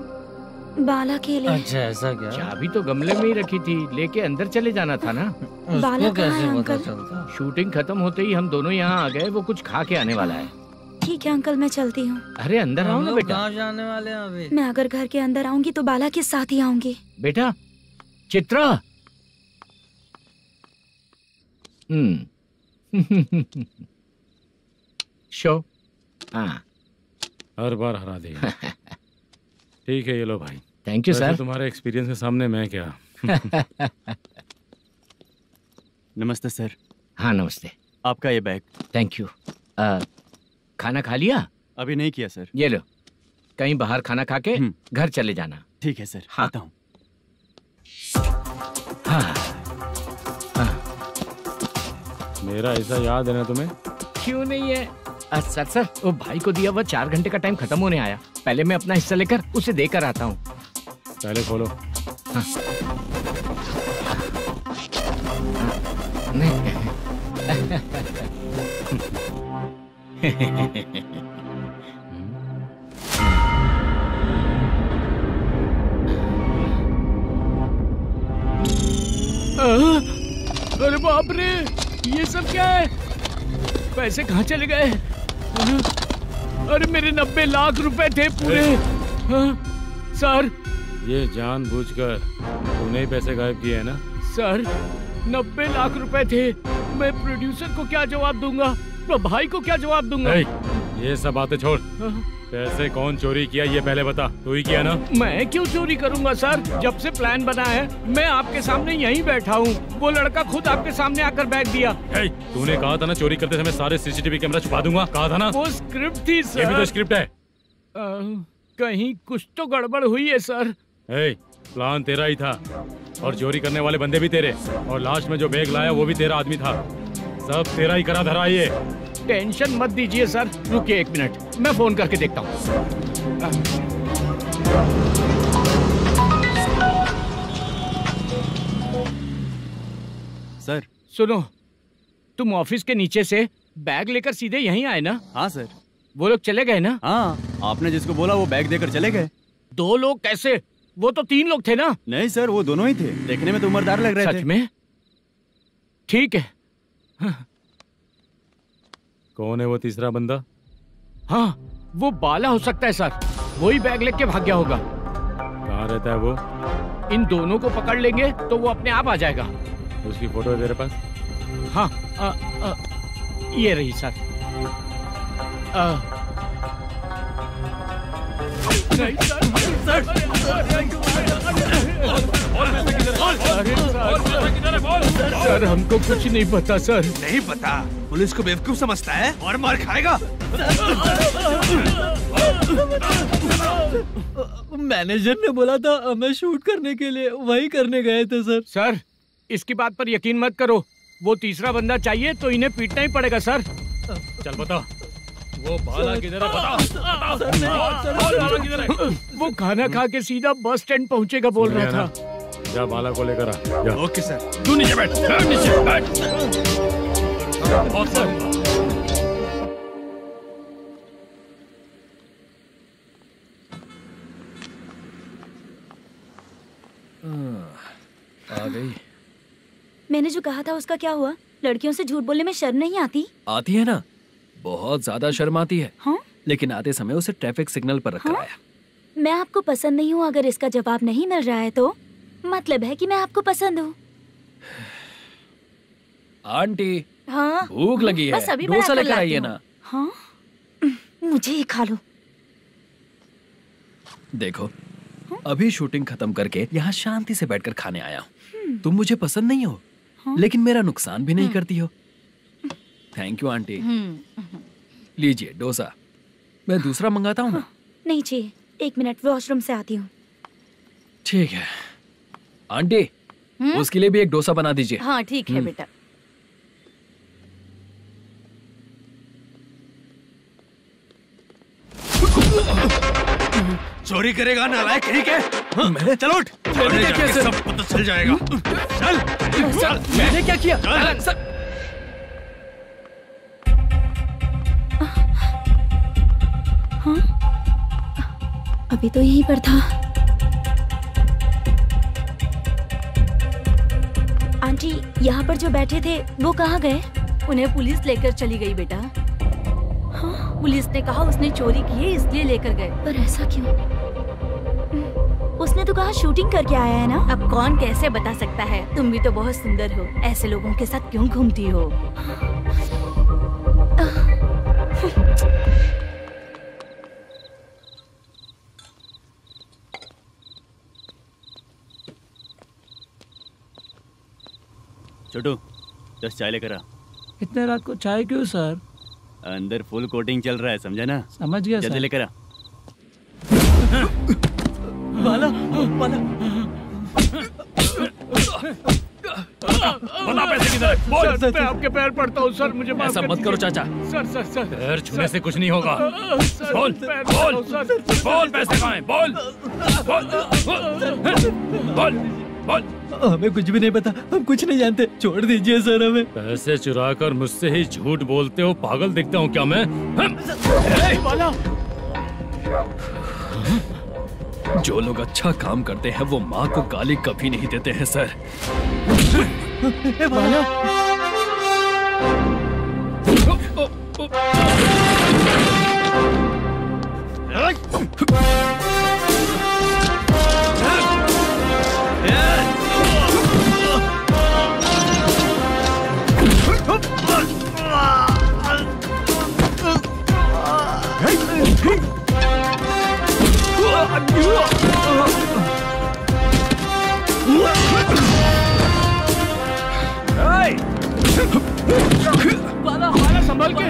बाला के लिए। अच्छा ऐसा क्या? चाबी तो गमले में ही रखी थी, लेके अंदर चले जाना था ना। बाला कैसे कहाँ है पता अंकल? चलता? शूटिंग खत्म होते ही हम दोनों यहाँ आ गए। वो कुछ खा के आने वाला है। ठीक है अंकल, मैं चलती हूँ। अरे अंदर आओ ना बेटा। कहाँ जाने वाले हैं अभी? मैं अगर घर के अंदर आऊंगी तो बाला के साथ ही आऊंगी। बेटा चित्रा। शो। हाँ हर बार हरा देगा। ठीक है, ये लो भाई। Thank you sir. तुम्हारे एक्सपीरियंस के सामने मैं क्या। नमस्ते सर। हाँ नमस्ते। आपका ये बैग। Thank you. खाना खा लिया? अभी नहीं किया सर। ये लो, कहीं बाहर खाना खा के घर चले जाना। ठीक है सर। हाँ। आता हूँ। मेरा ऐसा याद है ना तुम्हें? क्यों नहीं है? सर वो भाई को दिया हुआ 4 घंटे का टाइम खत्म होने आया। पहले मैं अपना हिस्सा लेकर उसे देकर आता हूँ। पहले खोलो। हाँ। अरे बाप रे, ये सब क्या है? पैसे कहाँ चले गए? अरे मेरे 90 लाख रुपए थे पूरे। सर, ये जानबूझकर तूने ही पैसे गायब किए हैं ना? सर 90 लाख रुपए थे। मैं प्रोड्यूसर को क्या जवाब दूंगा? तो भाई को क्या जवाब दूंगा? ये सब बातें छोड़। पैसे कौन चोरी किया ये पहले बता। तू ही किया ना? मैं क्यों चोरी करूंगा सर? जब से प्लान बना है मैं आपके सामने यहीं बैठा हूँ। वो लड़का खुद आपके सामने आकर बैग दिया। तूने कहा था ना चोरी करते समय सारे सीसीटीवी कैमरा छुपा दूंगा। कहा था ना? वो स्क्रिप्ट थी सर। ये भी तो स्क्रिप्ट है। कहीं कुछ तो गड़बड़ हुई है सर। प्लान तेरा ही था और चोरी करने वाले बंदे भी तेरे, और लास्ट में जो बैग लाया वो भी तेरा आदमी था। सब तेरा ही करा धरा। ये टेंशन मत दीजिए सर। रुकिए 1 मिनट, मैं फोन करके देखता हूँ। सर सुनो, तुम ऑफिस के नीचे से बैग लेकर सीधे यहीं आए ना? हाँ सर। वो लोग चले गए ना? हाँ, आपने जिसको बोला वो बैग देकर चले गए। 2 लोग कैसे? वो तो 3 लोग थे ना? नहीं सर, वो दोनों ही थे। देखने में तो उम्रदार लग रहे थे। सच में? ठीक है। कौन है वो तीसरा बंदा? हाँ, वो बाला हो सकता है सर। वही बैग लेके भाग गया होगा। कहाँ रहता है वो? इन दोनों को पकड़ लेंगे तो वो अपने आप आ जाएगा। उसकी फोटो है तेरे पास? हाँ, ये रही सर। सर हमको कुछ नहीं पता सर। नहीं पता? पुलिस को बेवकूफ समझता है और मार खाएगा। मैनेजर ने बोला था हमें शूट करने के लिए, वही करने गए थे सर। सर इसकी बात पर यकीन मत करो। वो तीसरा बंदा चाहिए तो इन्हें पीटना ही पड़ेगा सर। चल बता, वो बाला किधर है? बता। वो खाना खा के सीधा बस स्टैंड पहुंचेगा बोल रहा था। जा बाला को लेकर आ। Okay sir. तू नीचे बैठ। नीचे बैठ। आ गई। मैंने जो कहा था उसका क्या हुआ? लड़कियों से झूठ बोलने में शर्म नहीं आती? आती है ना, बहुत ज्यादा शर्म आती है। हाँ? लेकिन आते समय उसे ट्रैफिक सिग्नल पर रखकर आया। मैं आपको पसंद नहीं हूँ अगर इसका जवाब नहीं मिल रहा है तो मतलब है कि मैं आपको पसंद हूँ। आंटी, हाँ? भूख लगी है, डोसा लेकर आइए ना। हाँ? मुझे ही खा लो। देखो, अभी शूटिंग खत्म करके यहाँ शांति से बैठकर खाने आया हूँ। तुम मुझे पसंद नहीं हो, लेकिन मेरा नुकसान भी नहीं करती हो। Thank you aunty. लीजिए डोसा। मैं दूसरा मंगाता हूँ ना? नहीं चाहिए, 1 मिनट वॉशरूम से आती हूँ। ठीक है आंटी, उसके लिए भी एक डोसा बना दीजिए। हाँ ठीक है बेटा। चोरी करेगा नालायक कहीं के? चल उठ। मैंने क्या किया सर? सब पता चल जाएगा। चल चल। मैंने क्या किया? सर हाँ? अभी तो यहीं पर था। आंटी, यहाँ पर जो बैठे थे वो कहाँ गए? उन्हें पुलिस लेकर चली गई बेटा। हाँ? पुलिस ने कहा उसने चोरी की है इसलिए लेकर गए। पर ऐसा क्यों? उसने तो कहा शूटिंग करके आया है ना। अब कौन कैसे बता सकता है? तुम भी तो बहुत सुंदर हो, ऐसे लोगों के साथ क्यों घूमती हो? छोटू 10 चाय लेकर आ। इतने रात को चाय क्यों सर? अंदर फुल कोटिंग चल रहा है, समझा ना? समझ गया जल्दी सर। लेकर आ। बाला, बाला। बता पैसे किधर है? बोल। सर, मैं आपके पैर पड़ता हूँ सर, मुझे माफ ऐसा कर मत करो दीजिए। चाचा। सर पैर छूने से कुछ नहीं होगा। सर, बोल पैर बोल पड़ता हूँ, सर। बोल पैसे कहाँ हैं? बोल बोल बोल। हमें कुछ भी नहीं पता, हम कुछ नहीं जानते, छोड़ दीजिए सर हमें। पैसे चुरा कर मुझसे ही झूठ बोलते हो, पागल दिखता हूँ क्या मैं? जो लोग अच्छा काम करते हैं वो माँ को गाली कभी नहीं देते हैं सर। बाला संभल के।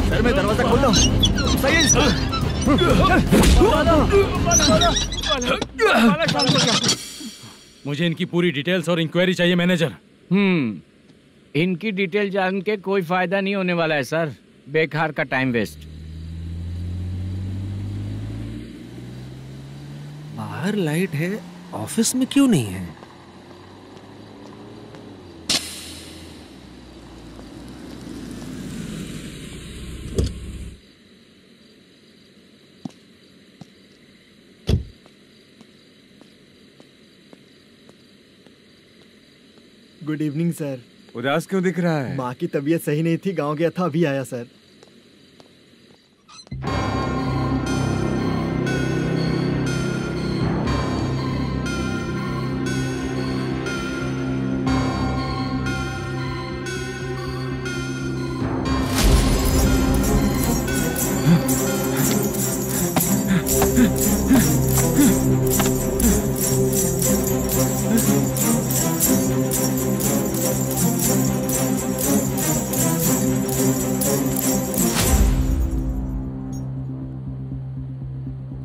सर मैं दरवाजा खोल रहा हूँ। सही है मुझे इनकी पूरी डिटेल्स और इंक्वायरी चाहिए मैनेजर। इनकी डिटेल जान के कोई फायदा नहीं होने वाला है सर, बेकार का टाइम वेस्ट। बाहर लाइट है, ऑफिस में क्यों नहीं है? Good evening sir. उदास क्यों दिख रहा है? माँ की तबीयत सही नहीं थी, गांव गया था, अभी आया सर।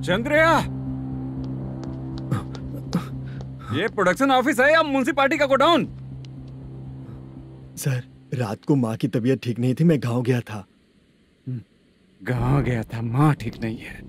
चंद्रया, ये प्रोडक्शन ऑफिस है या म्युनिसिपालिटी का गोडाउन? सर रात को माँ की तबीयत ठीक नहीं थी, मैं गांव गया था। गांव गया था, माँ ठीक नहीं है।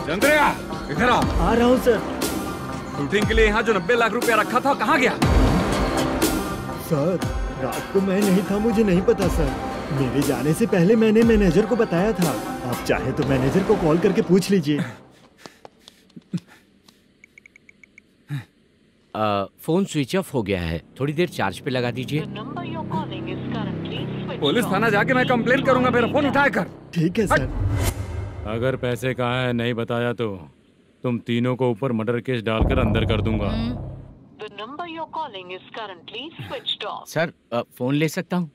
चंद्रया, इधर आ रहा हूँ सर। शूटिंग के लिए यहाँ जो 90 लाख रुपया रखा था, कहाँ गया? सर रात को मैं नहीं था, मुझे नहीं पता सर। मेरे जाने से पहले मैंने मैनेजर को बताया था। आप चाहे तो मैनेजर को कॉल करके पूछ लीजिए। फोन स्विच ऑफ हो गया है, थोड़ी देर चार्ज पे लगा दीजिए। पुलिस थाना जाके मैं कंप्लेन करूंगा, मेरा फोन उठाया कर। ठीक है सर। अगर पैसे कहाँ है नहीं बताया तो तुम तीनों को ऊपर मर्डर केस डालकर अंदर कर दूंगा। सर फोन ले सकता हूँ?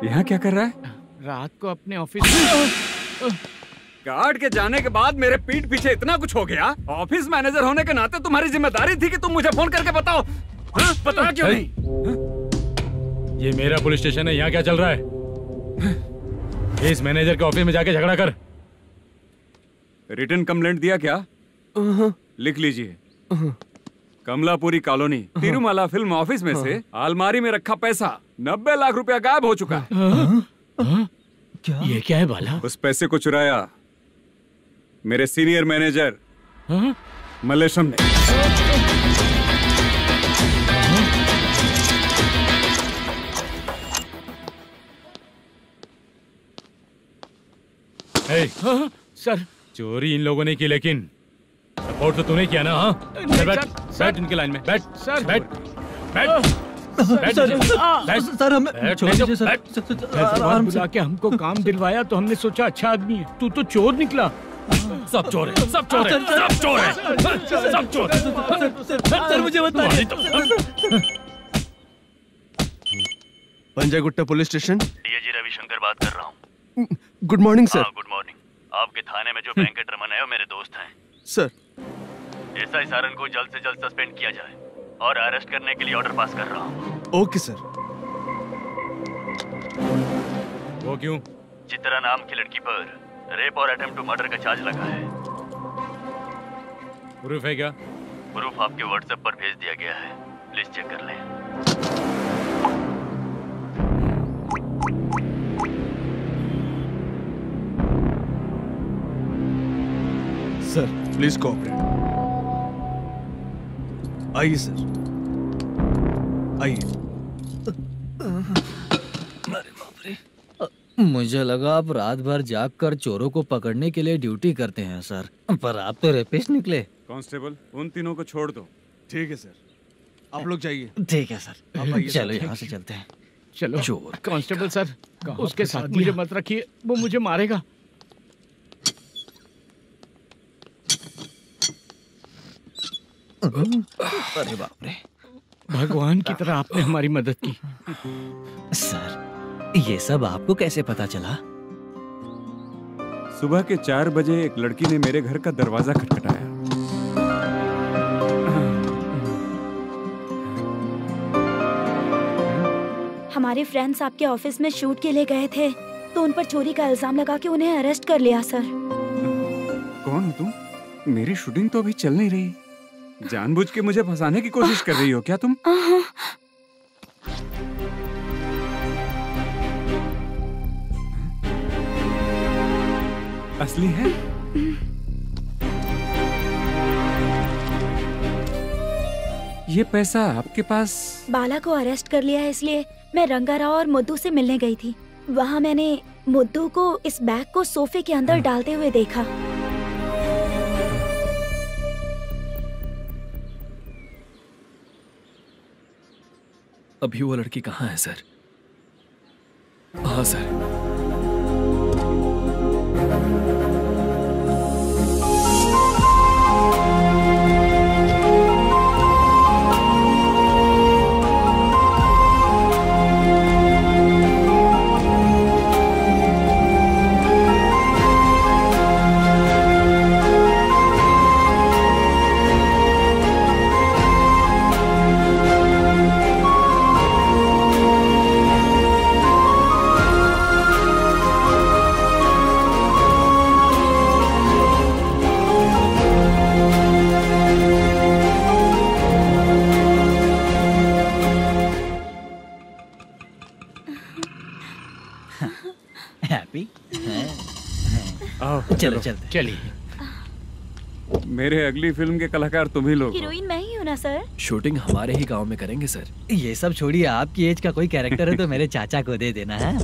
यहाँ क्या कर रहा है? रात को अपने ऑफिस गार्ड के जाने के बाद मेरे पीठ पीछे इतना कुछ हो गया। ऑफिस मैनेजर होने के नाते तुम्हारी जिम्मेदारी थी कि तुम मुझे फोन करके बताओ। हाँ? पता क्यों नहीं? ये मेरा पुलिस स्टेशन है, यहाँ क्या चल रहा है? इस मैनेजर के ऑफिस में जाके झगड़ा कर। रिटन कंप्लेंट दिया क्या? लिख लीजिए। Kamalapuri colony, Tirumala film office में से अलमारी में रखा पैसा 90 लाख रुपया गायब हो चुका है। क्या? ये क्या है बाला? उस पैसे को चुराया मेरे सीनियर मैनेजर मल्लेशम ने। सर चोरी इन लोगों ने की, लेकिन सपोर्ट तो तूने किया ना? हाँ बैठ बैठ इनके लाइन में बैठ सर बैठ बैठ सर हमें छोड़ दीजिए सर। हैदराबाद बुला के हमको काम दिलवाया तो हमने सोचा अच्छा आदमी है, तू तो चोर निकला। सब चोर है, सब चोर है, सब चोर है, सब चोर है। सर मुझे बताइए। Panjagutta police station. DIG Ravishankar बात कर रहा हूँ। Good morning sir. Good morning. आपके थाने में जो वेंकट रमन है वो मेरे दोस्त हैं। सर एसआई सारन को जल्द से जल्द सस्पेंड किया जाए और अरेस्ट करने के लिए ऑर्डर पास कर रहा हूँ। Okay sir. वो क्यों? चित्रा नाम की लड़की पर रेप और अटेम्प्ट टू मर्डर का चार्ज लगा है। प्रूफ है क्या? प्रूफ आपके व्हाट्सएप पर भेज दिया गया है, प्लीज चेक कर लें। Sir please cooperate. आइए सर, आइए। मुझे लगा आप रात भर जाग कर चोरों को पकड़ने के लिए ड्यूटी करते हैं सर, पर आप तो रेपिस्ट निकले। कांस्टेबल उन तीनों को छोड़ दो। ठीक है सर, आप लोग जाइए। ठीक है सर, चलो यहाँ से चलते हैं। चलो चोर कांस्टेबल सर, उसके साथ मुझे मत रखिए, वो मुझे मारेगा। अरे बाप रे, भगवान की तरह आपने हमारी मदद की। सर ये सब आपको कैसे पता चला? सुबह के 4 बजे एक लड़की ने मेरे घर का दरवाजा खटखटाया। हमारे फ्रेंड्स आपके ऑफिस में शूट के लिए गए थे तो उन पर चोरी का इल्जाम लगा के उन्हें अरेस्ट कर लिया सर। कौन हो तुम? मेरी शूटिंग तो अभी चल नहीं रही। जानबूझ के मुझे फंसाने की कोशिश कर रही हो क्या तुम? असली है? ये पैसा आपके पास? बाला को अरेस्ट कर लिया है इसलिए मैं रंगाराव और मुद्दू से मिलने गई थी। वहाँ मैंने मुद्दू को इस बैग को सोफे के अंदर डालते हुए देखा। अभी वो लड़की कहाँ है सर? हाँ सर। चलो चलते। चलिए। मेरे अगली फिल्म के कलाकार तुम ही लोग। हीरोइन मैं ही हूँ ना सर। शूटिंग हमारे ही गांव में करेंगे सर। ये सब छोड़िए, आपकी एज का कोई कैरेक्टर है तो मेरे चाचा को दे देना है।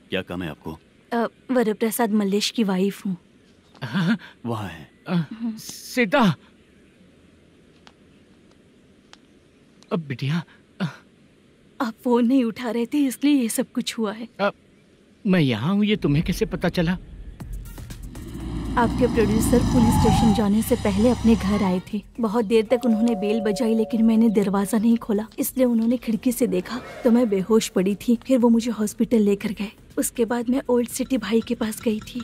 क्या काम है आपको? वरप्रसाद मल्लेश की वाइफ हूँ। वहाँ है। सीता। अब बिटिया आप फोन नहीं उठा रहे थे इसलिए ये सब कुछ हुआ है। मैं यहाँ हूँ, ये तुम्हें कैसे पता चला? आपके प्रोड्यूसर पुलिस स्टेशन जाने से पहले अपने घर आए थे। बहुत देर तक उन्होंने बेल बजाई लेकिन मैंने दरवाजा नहीं खोला, इसलिए उन्होंने खिड़की से देखा तो मैं बेहोश पड़ी थी। फिर वो मुझे हॉस्पिटल लेकर गए। उसके बाद मैं ओल्ड सिटी भाई के पास गई थी।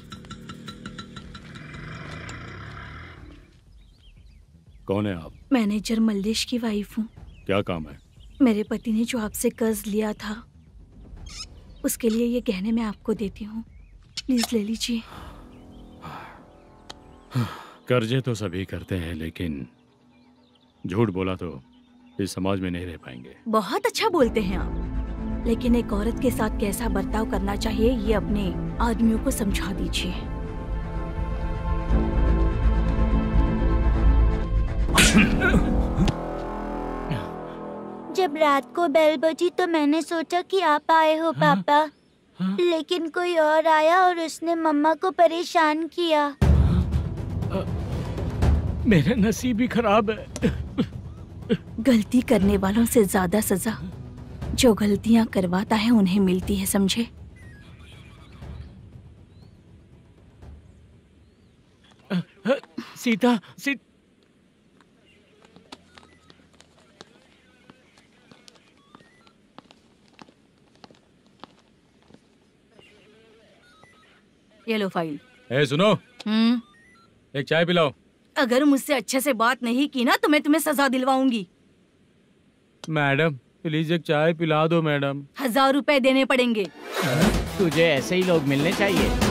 कौन है आप? मैनेजर मल्लेश की वाइफ हूँ। क्या काम है? मेरे पति ने जो आपसे कर्ज लिया था उसके लिए ये गहने मैं आपको देती हूँ, प्लीज ले लीजिए। कर्जे तो सभी करते हैं, लेकिन झूठ बोला तो इस समाज में नहीं रह पाएंगे। बहुत अच्छा बोलते हैं आप, लेकिन एक औरत के साथ कैसा बर्ताव करना चाहिए ये अपने आदमियों को समझा दीजिए। जब रात को बेल बजी तो मैंने सोचा कि आप आए हो पापा। लेकिन कोई और आया और उसने मम्मा को परेशान किया। मेरा नसीब ही खराब है। गलती करने वालों से ज्यादा सजा जो गलतियां करवाता है उन्हें मिलती है, समझे? सीता, ये लो फाइल। ए सुनो, एक चाय पिलाओ। अगर मुझसे अच्छे से बात नहीं की ना तो मैं तुम्हें सजा दिलवाऊंगी। मैडम प्लीज एक चाय पिला दो मैडम। 1000 रुपए देने पड़ेंगे। तुझे ऐसे ही लोग मिलने चाहिए।